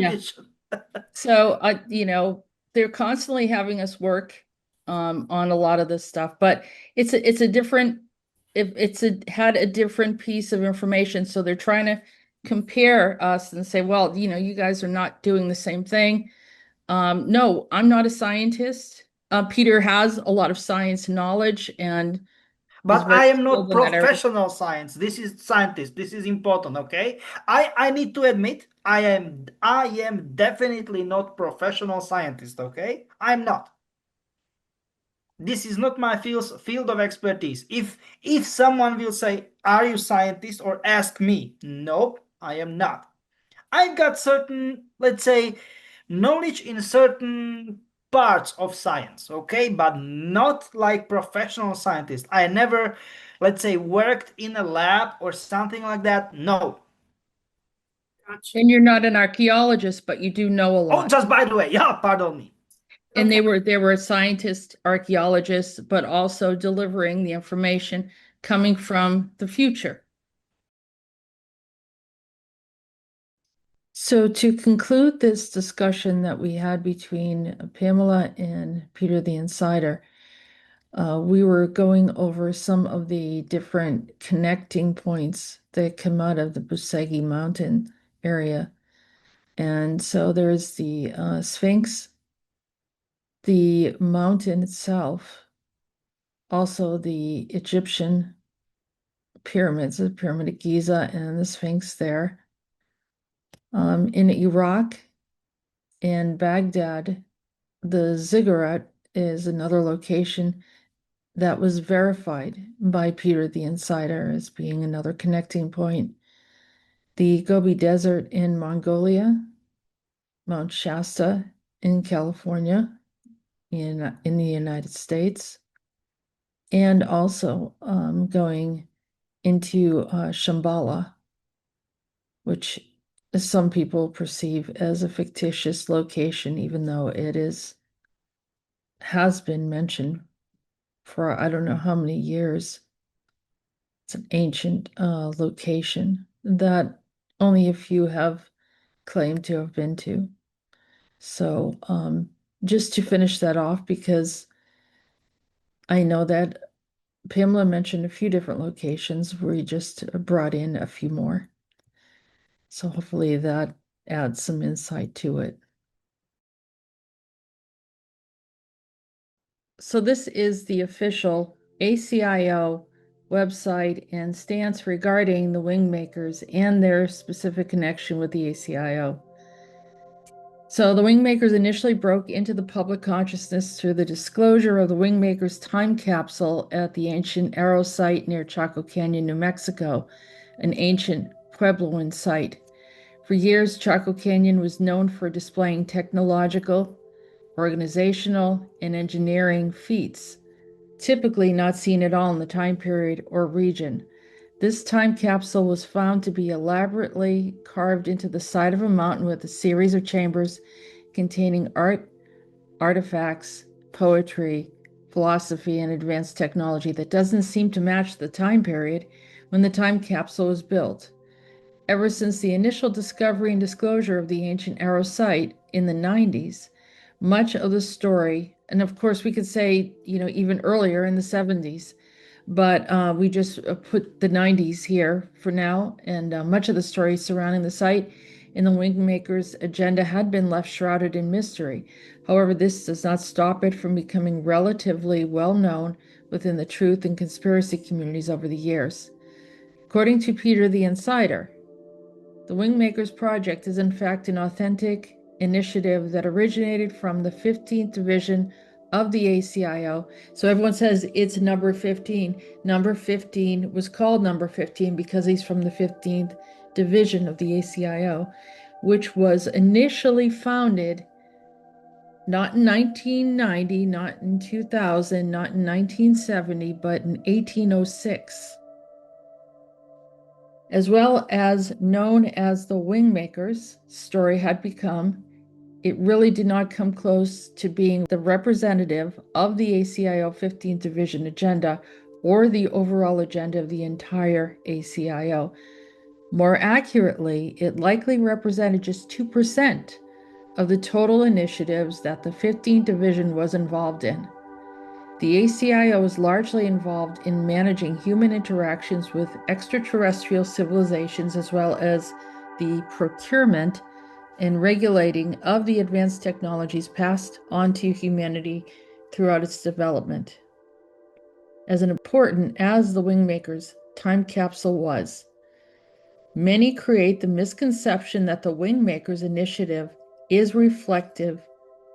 yeah. mission. So, they're constantly having us work on a lot of this stuff, but it's a different if had a different piece of information. So they're trying to compare us and say, well, you guys are not doing the same thing. No, I'm not a scientist. Peter has a lot of science knowledge and is But very I am not skilled in that area. professional science. This is scientist. This is important, okay? I need to admit I am definitely not professional scientist, okay? I'm not. This is not my field of expertise. If someone will say, "Are you scientist?" or ask me, nope, I am not. I've got certain, let's say, knowledge in certain parts of science, okay, but not like professional scientist. I never, let's say, worked in a lab or something like that. No. Gotcha. And you're not an archaeologist, but you do know a Oh, lot. just by the way, yeah, pardon me. And Okay. they were scientists, archaeologists, but also delivering the information coming from the future. So to conclude this discussion that we had between Pamela and Peter the Insider, we were going over some of the different connecting points that come out of the Busegi Mountain area. And so there's the Sphinx, the mountain itself, also the Egyptian pyramids, the Pyramid of Giza and the Sphinx there. In Iraq and Baghdad, the ziggurat is another location that was verified by Peter the Insider as being another connecting point. The Gobi Desert in Mongolia, Mount Shasta in California, in the United States, and also going into Shambhala, which some people perceive as a fictitious location, even though it has been mentioned for I don't know how many years. It's an ancient location that only a few have claimed to have been to. So just to finish that off, because I know that Pamela mentioned a few different locations, we just brought in a few more. So hopefully that adds some insight to it. So this is the official A.C.I.O website and stance regarding the Wingmakers and their specific connection with the A.C.I.O. So the Wingmakers initially broke into the public consciousness through the disclosure of the Wingmakers time capsule at the ancient A.C.I.O site near Chaco Canyon, New Mexico, an ancient Puebloan site. For years, Chaco Canyon was known for displaying technological, organizational, and engineering feats, typically not seen at all in the time period or region. This time capsule was found to be elaborately carved into the side of a mountain with a series of chambers containing art, artifacts, poetry, philosophy, and advanced technology that doesn't seem to match the time period when the time capsule was built. Ever since the initial discovery and disclosure of the ancient A.C.I.O site in the 90s, much of the story, and of course we could say, even earlier in the 70s, but we just put the 90s here for now, and much of the story surrounding the site in the Wingmakers' agenda had been left shrouded in mystery. However, this does not stop it from becoming relatively well known within the truth and conspiracy communities over the years. According to Peter the Insider, the Wingmakers Project is in fact an authentic initiative that originated from the 15th Division of the A.C.I.O. So everyone says it's number 15. Number 15 was called number 15 because he's from the 15th Division of the A.C.I.O., which was initially founded not in 1990, not in 2000, not in 1970, but in 1806. As well as known as the Wingmakers, story had become, it really did not come close to being the representative of the A.C.I.O 15th Division agenda or the overall agenda of the entire A.C.I.O. More accurately, it likely represented just 2% of the total initiatives that the 15th Division was involved in. The A.C.I.O is largely involved in managing human interactions with extraterrestrial civilizations, as well as the procurement and regulating of the advanced technologies passed on to humanity throughout its development. As important as the Wingmakers time capsule was, many create the misconception that the Wingmakers initiative is reflective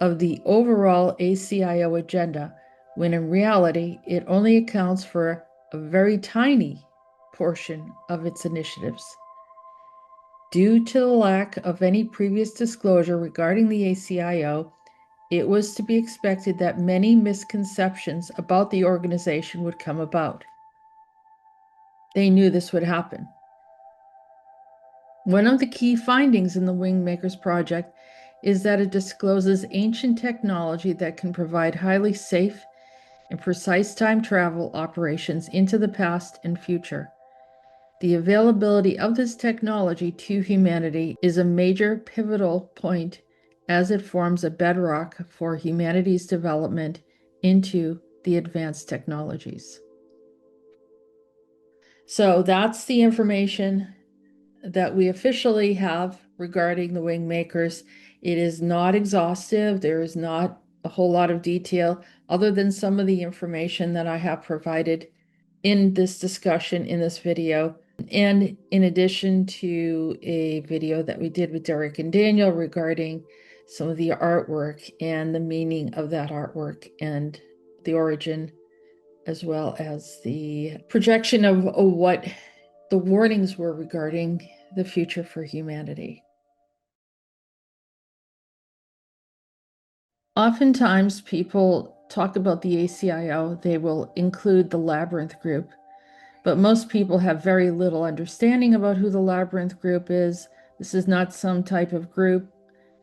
of the overall A.C.I.O agenda, when in reality it only accounts for a very tiny portion of its initiatives. Due to the lack of any previous disclosure regarding the A.C.I.O, it was to be expected that many misconceptions about the organization would come about. They knew this would happen. One of the key findings in the Wingmakers project is that it discloses ancient technology that can provide highly safe and precise time travel operations into the past and future. The availability of this technology to humanity is a major pivotal point as it forms a bedrock for humanity's development into the advanced technologies. So that's the information that we officially have regarding the Wingmakers. It is not exhaustive. There is not a whole lot of detail other than some of the information that I have provided in this discussion in this video. And in addition to a video that we did with Derek and Daniel regarding some of the artwork and the meaning of that artwork and the origin, as well as the projection of what the warnings were regarding the future for humanity. Oftentimes, people talk about the A.C.I.O. They will include the Labyrinth group, but most people have very little understanding about who the Labyrinth group is. This is not some type of group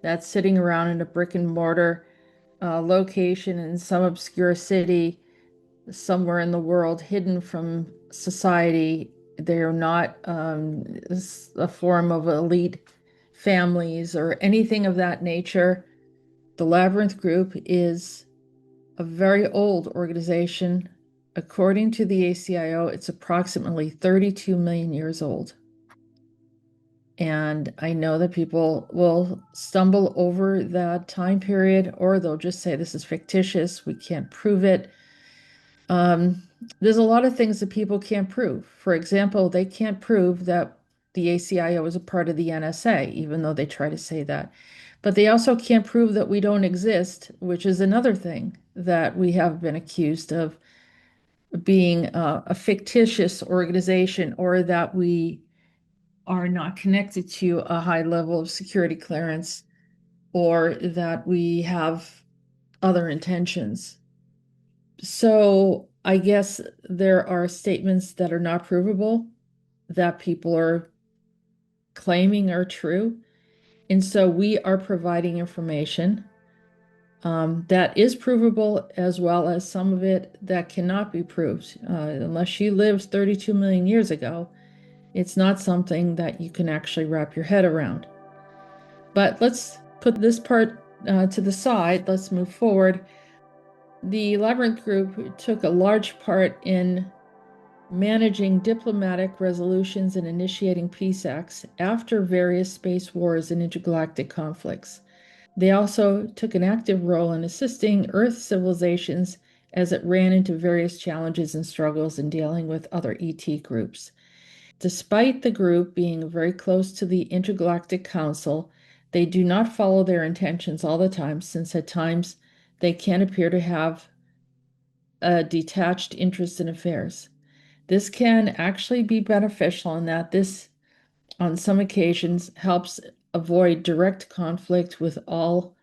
that's sitting around in a brick and mortar location in some obscure city somewhere in the world, hidden from society. They're not a form of elite families or anything of that nature. The Labyrinth Group is a very old organization. According to the A.C.I.O, it's approximately 32 million years old. And I know that people will stumble over that time period, or they'll just say this is fictitious, we can't prove it. There's a lot of things that people can't prove. For example, they can't prove that the A.C.I.O is a part of the NSA, even though they try to say that. But they also can't prove that we don't exist, which is another thing that we have been accused of being a fictitious organization, or that we are not connected to a high level of security clearance, or that we have other intentions. So I guess there are statements that are not provable that people are claiming are true. And so we are providing information that is provable, as well as some of it that cannot be proved. Unless she lives 32 million years ago, it's not something that you can actually wrap your head around. But let's put this part to the side. Let's move forward. The Labyrinth Group took a large part in managing diplomatic resolutions and initiating peace acts after various space wars and intergalactic conflicts. They also took an active role in assisting Earth civilizations as it ran into various challenges and struggles in dealing with other ET groups. Despite the group being very close to the Intergalactic Council, they do not follow their intentions all the time, since at times they can appear to have a detached interest in affairs. This can actually be beneficial in that this, on some occasions, helps avoid direct conflict with all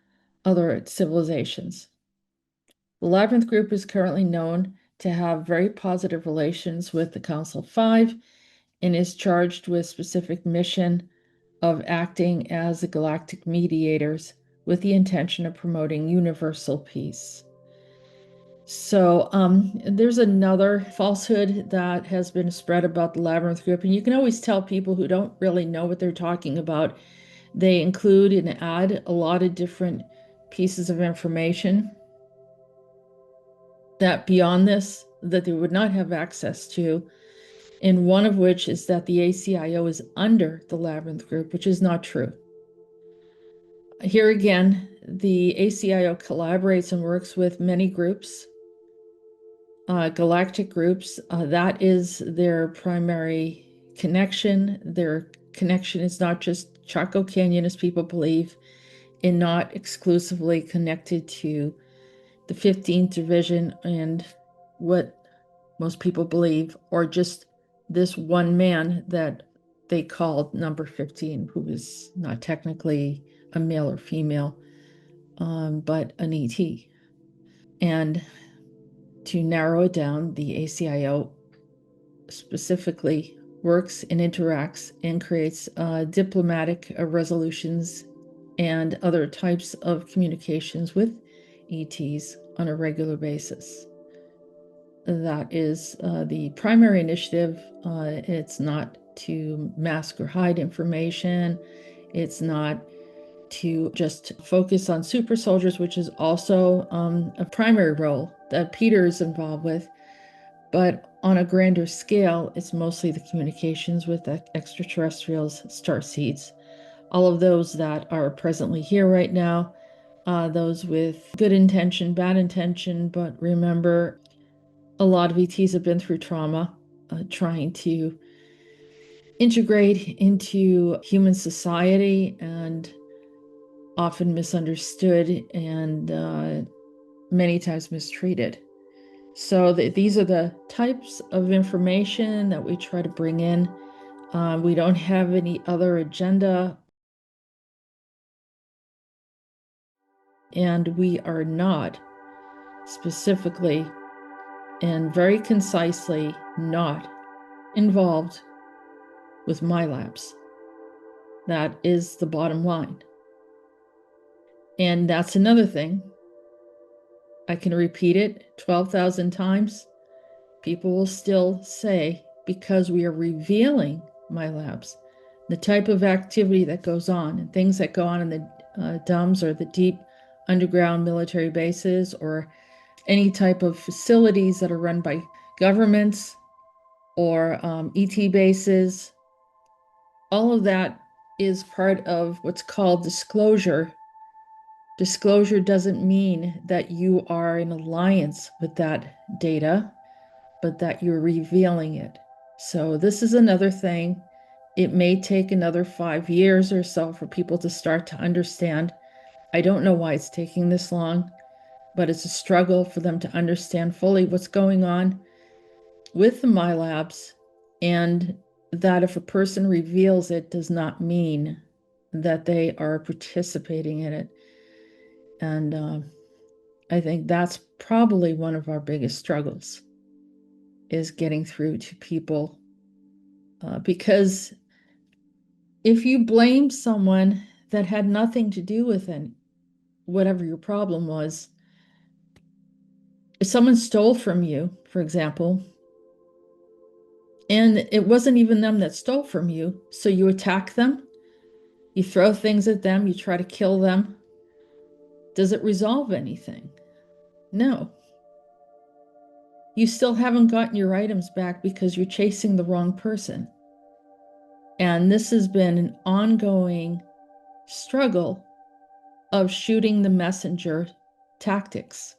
other civilizations. The Labyrinth Group is currently known to have very positive relations with the Council 5 and is charged with specific mission of acting as the galactic mediators with the intention of promoting universal peace. So there's another falsehood that has been spread about the Labyrinth Group, and you can always tell people who don't really know what they're talking about. They include and add a lot of different pieces of information that beyond this, that they would not have access to, and one of which is that the A.C.I.O is under the Labyrinth Group, which is not true. Here again, the A.C.I.O collaborates and works with many groups, galactic groups. That is their primary connection. Their connection is not just Chaco Canyon, as people believe, and not exclusively connected to the 15th division and what most people believe, or just this one man that they called number 15, who is not technically a male or female, but an ET. And to narrow it down, the A.C.I.O specifically works and interacts and creates diplomatic resolutions and other types of communications with ETs on a regular basis. That is the primary initiative. It's not to mask or hide information. It's not to just focus on super soldiers, which is also a primary role that Peter is involved with. But on a grander scale, it's mostly the communications with extraterrestrials, starseeds, all of those that are presently here right now, those with good intention, bad intention. But remember, a lot of ETs have been through trauma, trying to integrate into human society and often misunderstood and many times mistreated. So these are the types of information that we try to bring in. We don't have any other agenda, and we are not specifically and very concisely not involved with my labs. That is the bottom line. And that's another thing. I can repeat it 12,000 times. People will still say, because we are revealing my labs, the type of activity that goes on and things that go on in the DUMBs or the deep underground military bases or any type of facilities that are run by governments or ET bases, all of that is part of what's called disclosure. Disclosure doesn't mean that you are in alliance with that data, but that you're revealing it. So this is another thing. It may take another 5 years or so for people to start to understand. I don't know why it's taking this long, but it's a struggle for them to understand fully what's going on with the MyLabs, and that if a person reveals it does not mean that they are participating in it. And I think that's probably one of our biggest struggles, is getting through to people. Because if you blame someone that had nothing to do with it, whatever your problem was, if someone stole from you, for example, and it wasn't even them that stole from you, so you attack them, you throw things at them, you try to kill them, does it resolve anything? No. You still haven't gotten your items back because you're chasing the wrong person. And this has been an ongoing struggle of shooting the messenger tactics.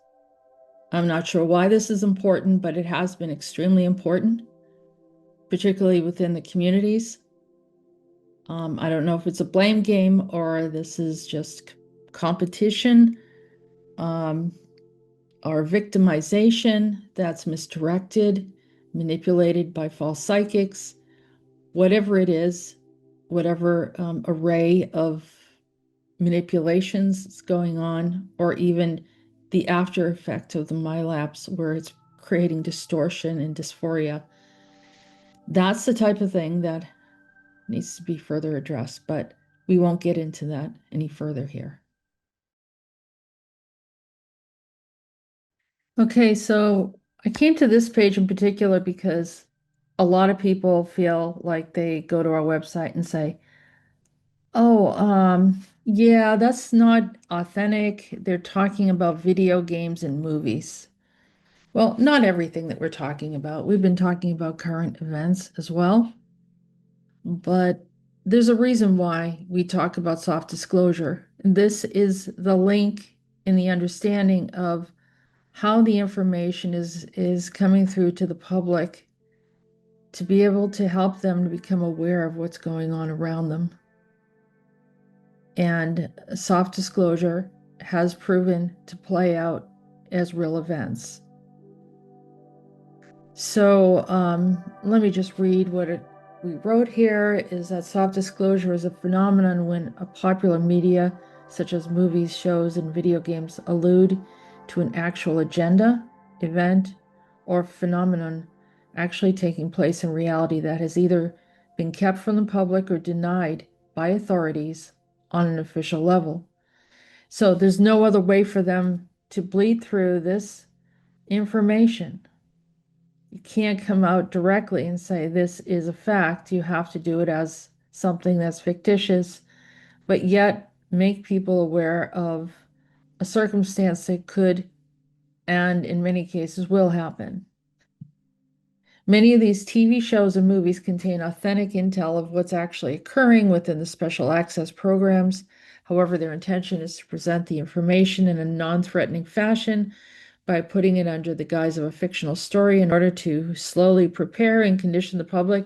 I'm not sure why this is important, but it has been extremely important, particularly within the communities. I don't know if it's a blame game or this is just competition or victimization that's misdirected, manipulated by false psychics, whatever it is, whatever array of manipulations that's going on, or even the after effect of the MyLapse where it's creating distortion and dysphoria. That's the type of thing that needs to be further addressed, but we won't get into that any further here. Okay, so I came to this page in particular because a lot of people feel like they go to our website and say, oh, yeah, that's not authentic. They're talking about video games and movies. Well, not everything that we're talking about. We've been talking about current events as well, but there's a reason why we talk about soft disclosure. This is the link in the understanding of how the information is coming through to the public to be able to help them to become aware of what's going on around them. And soft disclosure has proven to play out as real events. So let me just read what we wrote here, is that soft disclosure is a phenomenon when a popular media, such as movies, shows, and video games, allude to an actual agenda, event, or phenomenon actually taking place in reality that has either been kept from the public or denied by authorities on an official level. So there's no other way for them to bleed through this information You can't come out directly and say this is a fact. You have to do it as something that's fictitious, but yet make people aware of a circumstance that could and in many cases will happen. Many of these TV shows and movies contain authentic intel of what's actually occurring within the special access programs. However, their intention is to present the information in a non-threatening fashion by putting it under the guise of a fictional story in order to slowly prepare and condition the public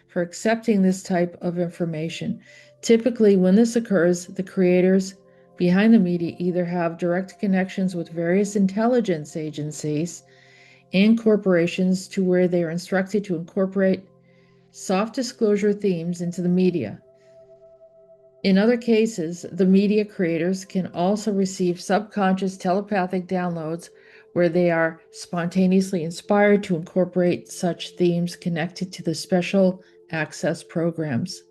for accepting this type of information. Typically, when this occurs, the creators behind the media either have direct connections with various intelligence agencies and corporations to where they are instructed to incorporate soft disclosure themes into the media. In other cases, the media creators can also receive subconscious telepathic downloads where they are spontaneously inspired to incorporate such themes connected to the special access programs.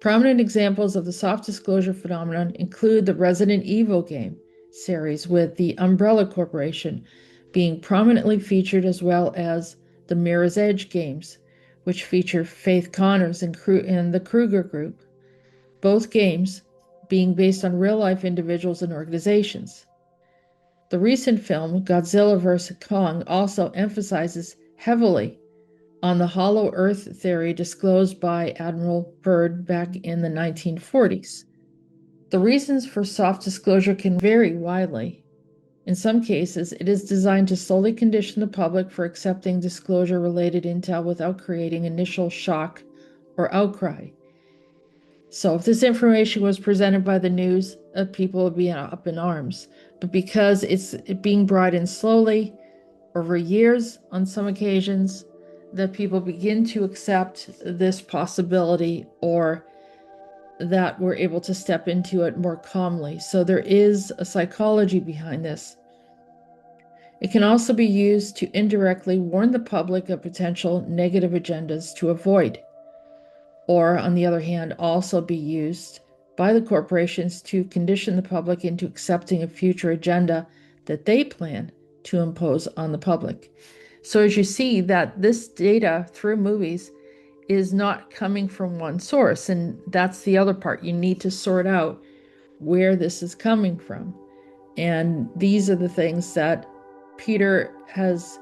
Prominent examples of the soft disclosure phenomenon include the Resident Evil game series with the Umbrella Corporation being prominently featured, as well as the Mirror's Edge games, which feature Faith Connors and the Kruger Group, both games being based on real-life individuals and organizations. The recent film, Godzilla vs. Kong, also emphasizes heavily on the hollow earth theory disclosed by Admiral Byrd back in the 1940s. The reasons for soft disclosure can vary widely. In some cases, it is designed to solely condition the public for accepting disclosure-related intel without creating initial shock or outcry. So if this information was presented by the news, people would be up in arms. But because it's being brought in slowly over years on some occasions, that people begin to accept this possibility, or that we're able to step into it more calmly. So there is a psychology behind this. It can also be used to indirectly warn the public of potential negative agendas to avoid, or on the other hand, also be used by the corporations to condition the public into accepting a future agenda that they plan to impose on the public. So as you see that this data through movies is not coming from one source, and that's the other part. You need to sort out where this is coming from. And these are the things that Peter has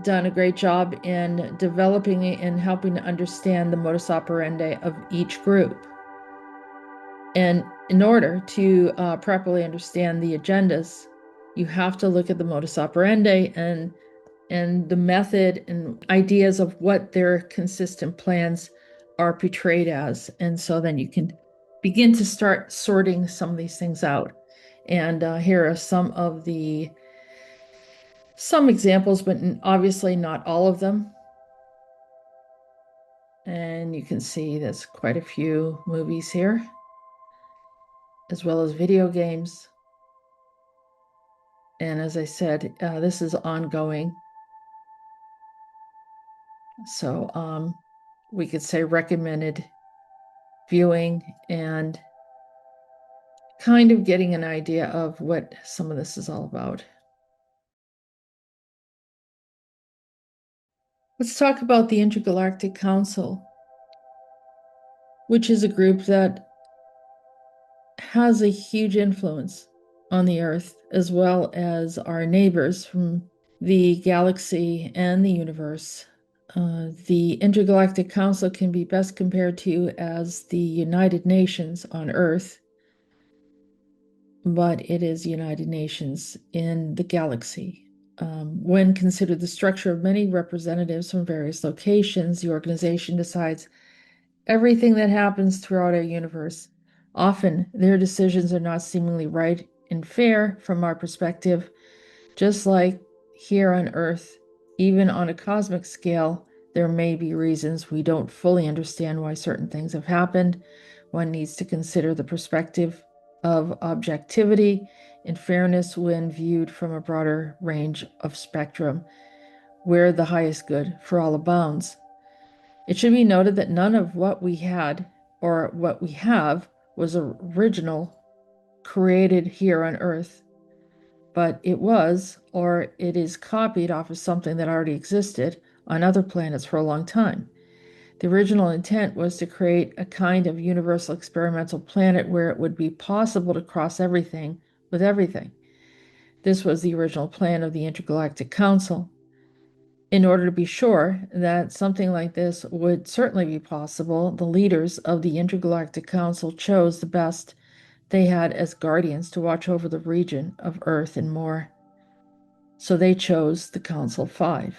done a great job in developing and helping to understand the modus operandi of each group. And in order to properly understand the agendas, you have to look at the modus operandi and the method and ideas of what their consistent plans are portrayed as. And so then you can begin to start sorting some of these things out. And here are some examples, but obviously not all of them. And you can see there's quite a few movies here, as well as video games. And as I said, this is ongoing. So we could say recommended viewing, and kind of getting an idea of what some of this is all about. Let's talk about the Intergalactic Council, which is a group that has a huge influence on the Earth, as well as our neighbors from the galaxy and the universe. The Intergalactic Council can be best compared to as the United Nations on Earth, but it is United Nations in the galaxy. When considered the structure of many representatives from various locations, the organization decides everything that happens throughout our universe. Often, their decisions are not seemingly right and fair from our perspective, just like here on Earth. Even on a cosmic scale, there may be reasons we don't fully understand why certain things have happened. One needs to consider the perspective of objectivity and fairness when viewed from a broader range of spectrum, where the highest good for all abounds. It should be noted that none of what we had or what we have was original, created here on Earth. but it was, or it is copied off of something that already existed on other planets for a long time. The original intent was to create a kind of universal experimental planet where it would be possible to cross everything with everything. This was the original plan of the Intergalactic Council. In order to be sure that something like this would certainly be possible, the leaders of the Intergalactic Council chose the best they had as guardians to watch over the region of Earth and more. So they chose the Council 5.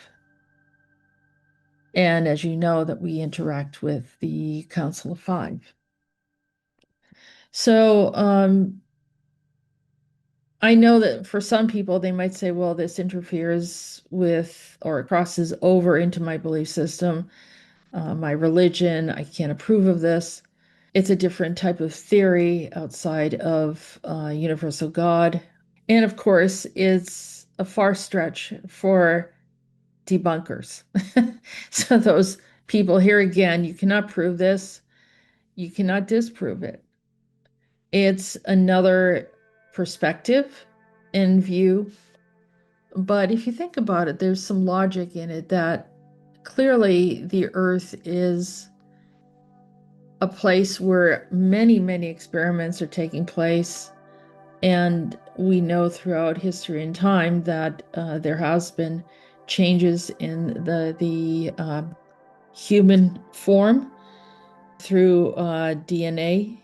And as you know, that we interact with the Council of 5. So I know that for some people, they might say, well, this interferes with or crosses over into my belief system, my religion. I can't approve of this. It's a different type of theory outside of universal God. And of course, it's a far stretch for debunkers. So those people here again, you cannot prove this. You cannot disprove it. It's another perspective and view. But if you think about it, there's some logic in it that clearly the Earth is a place where many, many experiments are taking place. And we know throughout history and time that there has been changes in the human form through DNA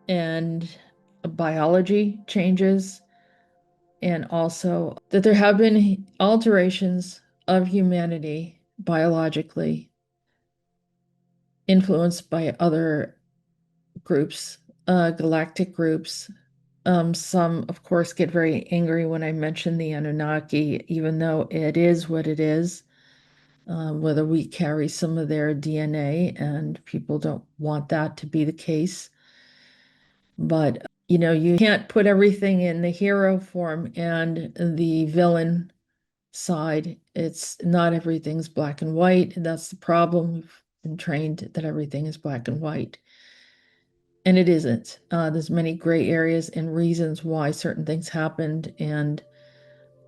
and biology changes, and also that there have been alterations of humanity biologically influenced by other groups, galactic groups. Some, of course, get very angry when I mention the Anunnaki, even though it is what it is, whether we carry some of their DNA, and people don't want that to be the case. But, you can't put everything in the hero form and the villain side. It's not everything's black and white. And that's the problem. We've been trained that everything is black and white. And it isn't. There's many gray areas and reasons why certain things happened, and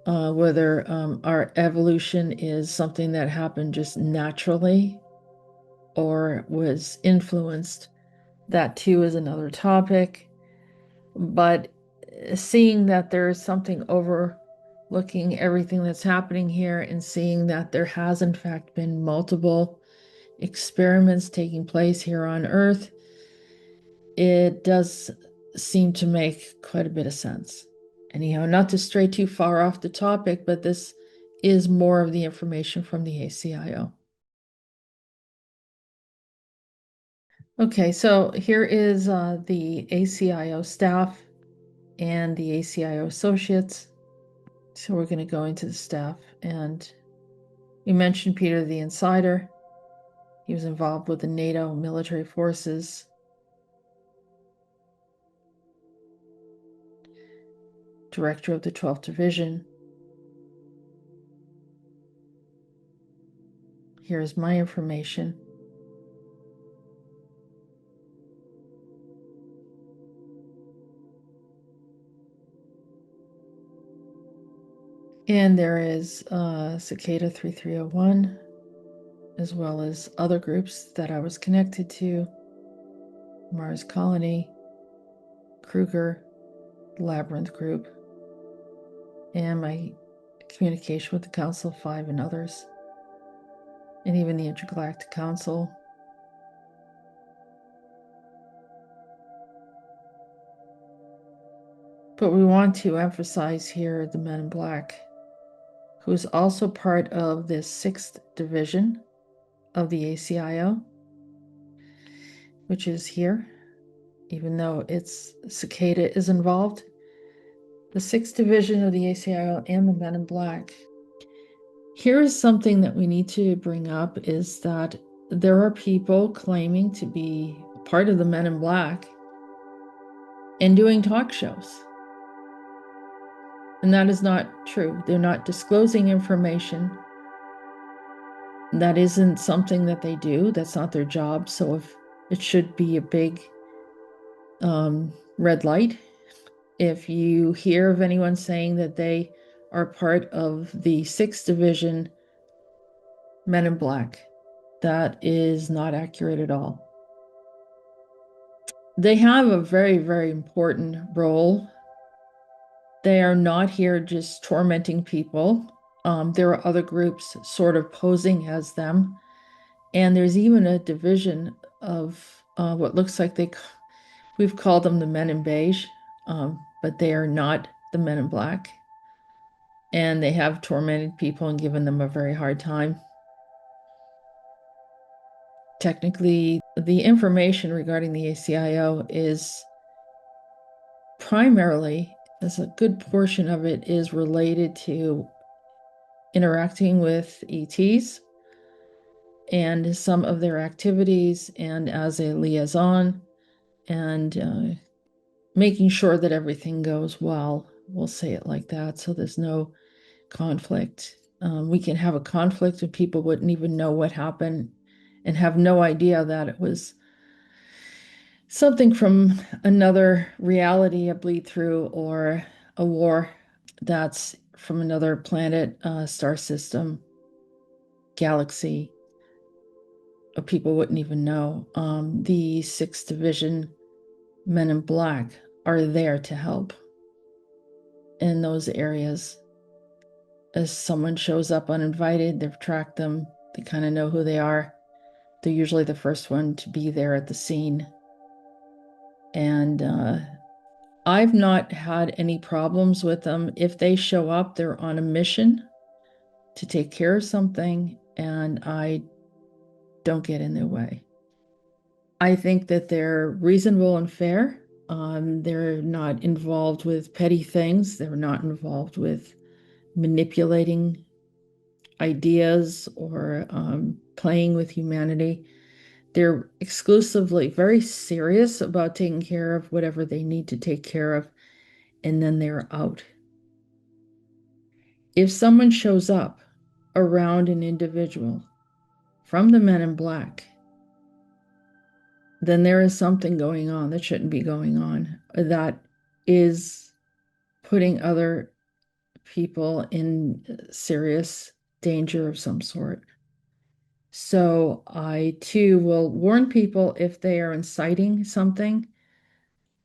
whether our evolution is something that happened just naturally or was influenced. That too is another topic. But seeing that there is something overlooking everything that's happening here, and seeing that there has in fact been multiple experiments taking place here on Earth, it does seem to make quite a bit of sense. Anyhow, not to stray too far off the topic, but this is more of the information from the A.C.I.O. Okay, so here is the A.C.I.O. staff and the A.C.I.O. associates. So we're going to go into the staff, and we mentioned Peter the Insider. He was involved with the NATO military forces. Director of the 12th Division. Here's my information. And there is Cicada 3301, as well as other groups that I was connected to. Mars Colony, Kruger, Labyrinth Group, and my communication with the Council 5 and others, and even the Intergalactic Council. But we want to emphasize here the Men in Black, who is also part of this 6th Division of the A.C.I.O., which is here, even though it's Cicada is involved. The 6th Division of the A.C.I.O. and the Men in Black. Here is something that we need to bring up, is that there are people claiming to be part of the Men in Black and doing talk shows. And that is not true. They're not disclosing information. That isn't something that they do. That's not their job. So if it should be a big red light If you hear of anyone saying that they are part of the 6th Division Men in Black, that is not accurate at all. They have a very, very important role. They are not here just tormenting people. There are other groups sort of posing as them. And there's even a division of what looks like we've called them the Men in Beige, but they are not the Men in Black. And they have tormented people and given them a very hard time. Technically, the information regarding the A.C.I.O is primarily, as a good portion of it is related to interacting with ETs and some of their activities, and as a liaison, and making sure that everything goes well. We'll say it like that, so there's no conflict. We can have a conflict and people wouldn't even know what happened and have no idea that it was something from another reality, a bleed through, or a war that's from another planet, star system, galaxy. People wouldn't even know. The 6th Division Men in Black are there to help in those areas. As someone shows up uninvited, they've tracked them, they kind of know who they are. They're usually the first one to be there at the scene. And I've not had any problems with them. If they show up, they're on a mission to take care of something, and I don't get in their way. I think that they're reasonable and fair. They're not involved with petty things. They're not involved with manipulating ideas or playing with humanity. They're exclusively very serious about taking care of whatever they need to take care of, and then they're out. If someone shows up around an individual from the Men in Black, then there is something going on that shouldn't be going on, that is putting other people in serious danger of some sort. So I too will warn people if they are inciting something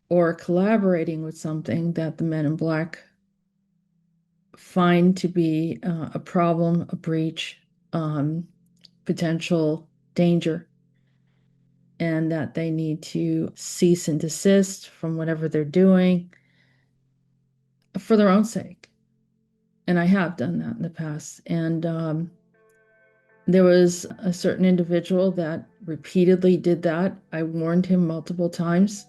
or collaborating with something that the Men in Black find to be a problem, a breach, potential danger, and that they need to cease and desist from whatever they're doing for their own sake. And I have done that in the past. And there was a certain individual that repeatedly did that. I warned him multiple times,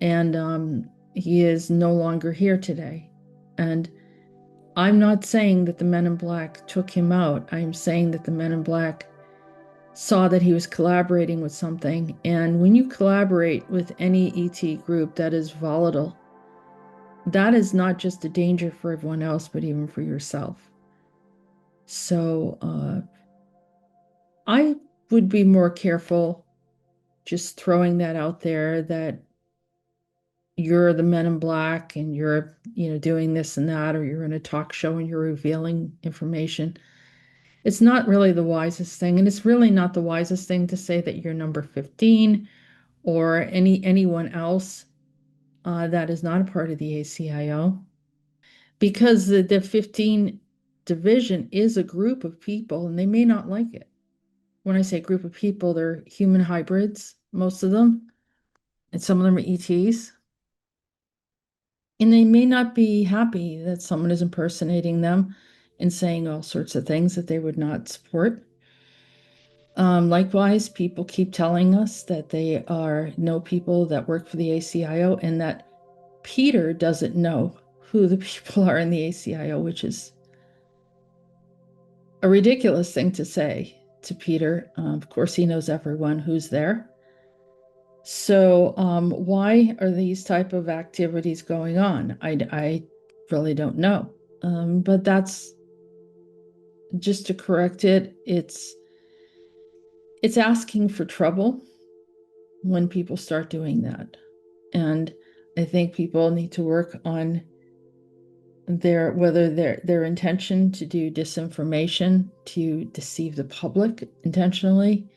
and he is no longer here today. And I'm not saying that the Men in Black took him out. I'm saying that the Men in Black saw that he was collaborating with something. And when you collaborate with any ET group that is volatile, that is not just a danger for everyone else, but even for yourself. So I would be more careful just throwing that out there, that you're the Men in Black and you're, doing this and that, or you're in a talk show and you're revealing information. It's not really the wisest thing, and it's really not the wisest thing to say that you're number 15 or anyone else that is not a part of the A.C.I.O, because the 15 division is a group of people and they may not like it. When I say group of people, they're human hybrids, most of them, and some of them are ETs. And they may not be happy that someone is impersonating them and saying all sorts of things that they would not support. Likewise, people keep telling us that they know people that work for the A.C.I.O and that Peter doesn't know who the people are in the A.C.I.O, which is a ridiculous thing to say to Peter. Of course, he knows everyone who's there. So why are these type of activities going on? I really don't know. But that's just to correct it. It's asking for trouble when people start doing that. And I think people need to work on whether their intention to do disinformation, to deceive the public intentionally,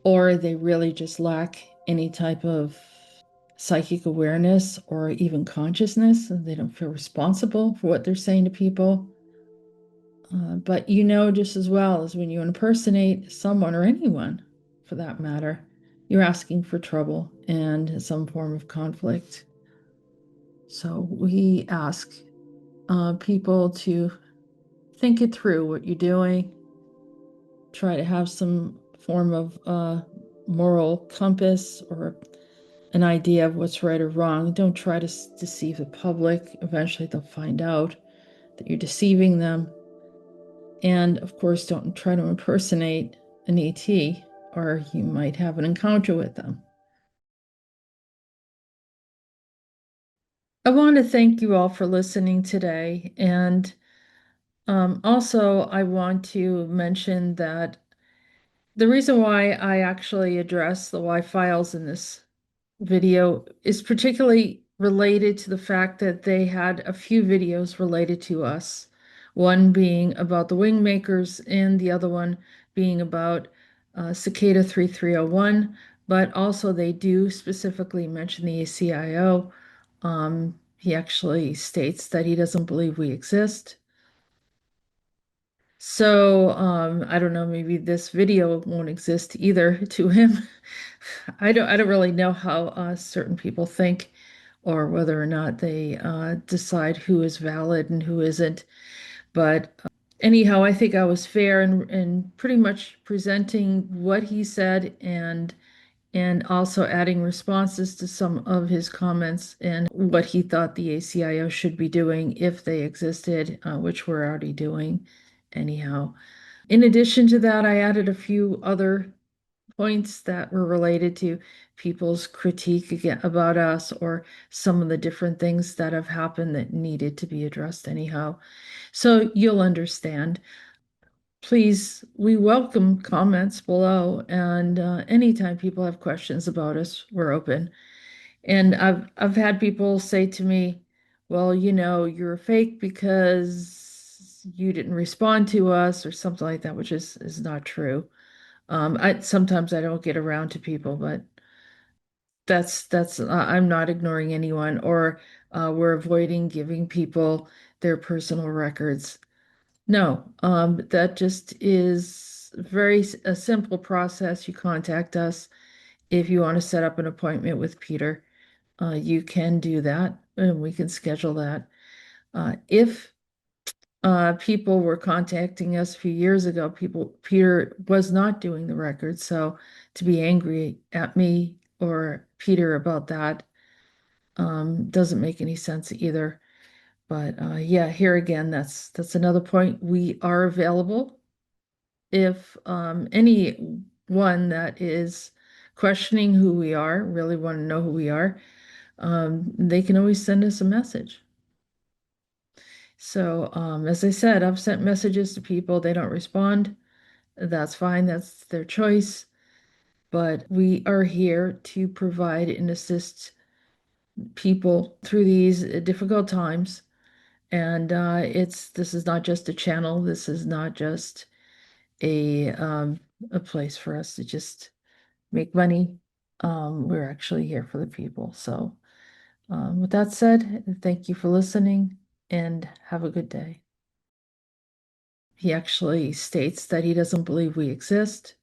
or they really just lack any type of psychic awareness or even consciousness, and they don't feel responsible for what they're saying to people. But you know just as well as when you impersonate someone or anyone, for that matter, you're asking for trouble and some form of conflict. So we ask people to think it through what you're doing, try to have some form of moral compass or an idea of what's right or wrong. Don't try to deceive the public. Eventually, they'll find out that you're deceiving them. And of course, don't try to impersonate an ET, or you might have an encounter with them. I want to thank you all for listening today. And also, I want to mention that the reason why I actually address the Y files in this video is particularly related to the fact that they had a few videos related to us. One being about the Wingmakers and the other one being about Cicada 3301, but also they do specifically mention the A.C.I.O. He actually states that he doesn't believe we exist. So, I don't know, maybe this video won't exist either to him. I don't really know how certain people think or whether or not they decide who is valid and who isn't. But anyhow, I think I was fair in pretty much presenting what he said and also adding responses to some of his comments and what he thought the A.C.I.O should be doing if they existed, which we're already doing anyhow. In addition to that, I added a few other points that were related to people's critique about us or some of the different things that have happened that needed to be addressed anyhow. So you'll understand. Please, we welcome comments below, and anytime people have questions about us, we're open. And I've had people say to me, well, you know, you're a fake because you didn't respond to us or something like that, which is not true. I sometimes I don't get around to people, but that's I'm not ignoring anyone or we're avoiding giving people their personal records. No, that just is a simple process. You contact us if you want to set up an appointment with Peter. You can do that, and we can schedule that. If people were contacting us a few years ago, Peter was not doing the record, so to be angry at me or Peter about that doesn't make any sense either. But yeah, here again, that's another point. We are available if anyone that is questioning who we are, really want to know who we are, they can always send us a message. So, as I said, I've sent messages to people, they don't respond. That's fine, that's their choice. But we are here to provide and assist people through these difficult times. And this is not just a channel, this is not just a place for us to just make money. We're actually here for the people. So, with that said, thank you for listening and have a good day. He actually states that he doesn't believe we exist.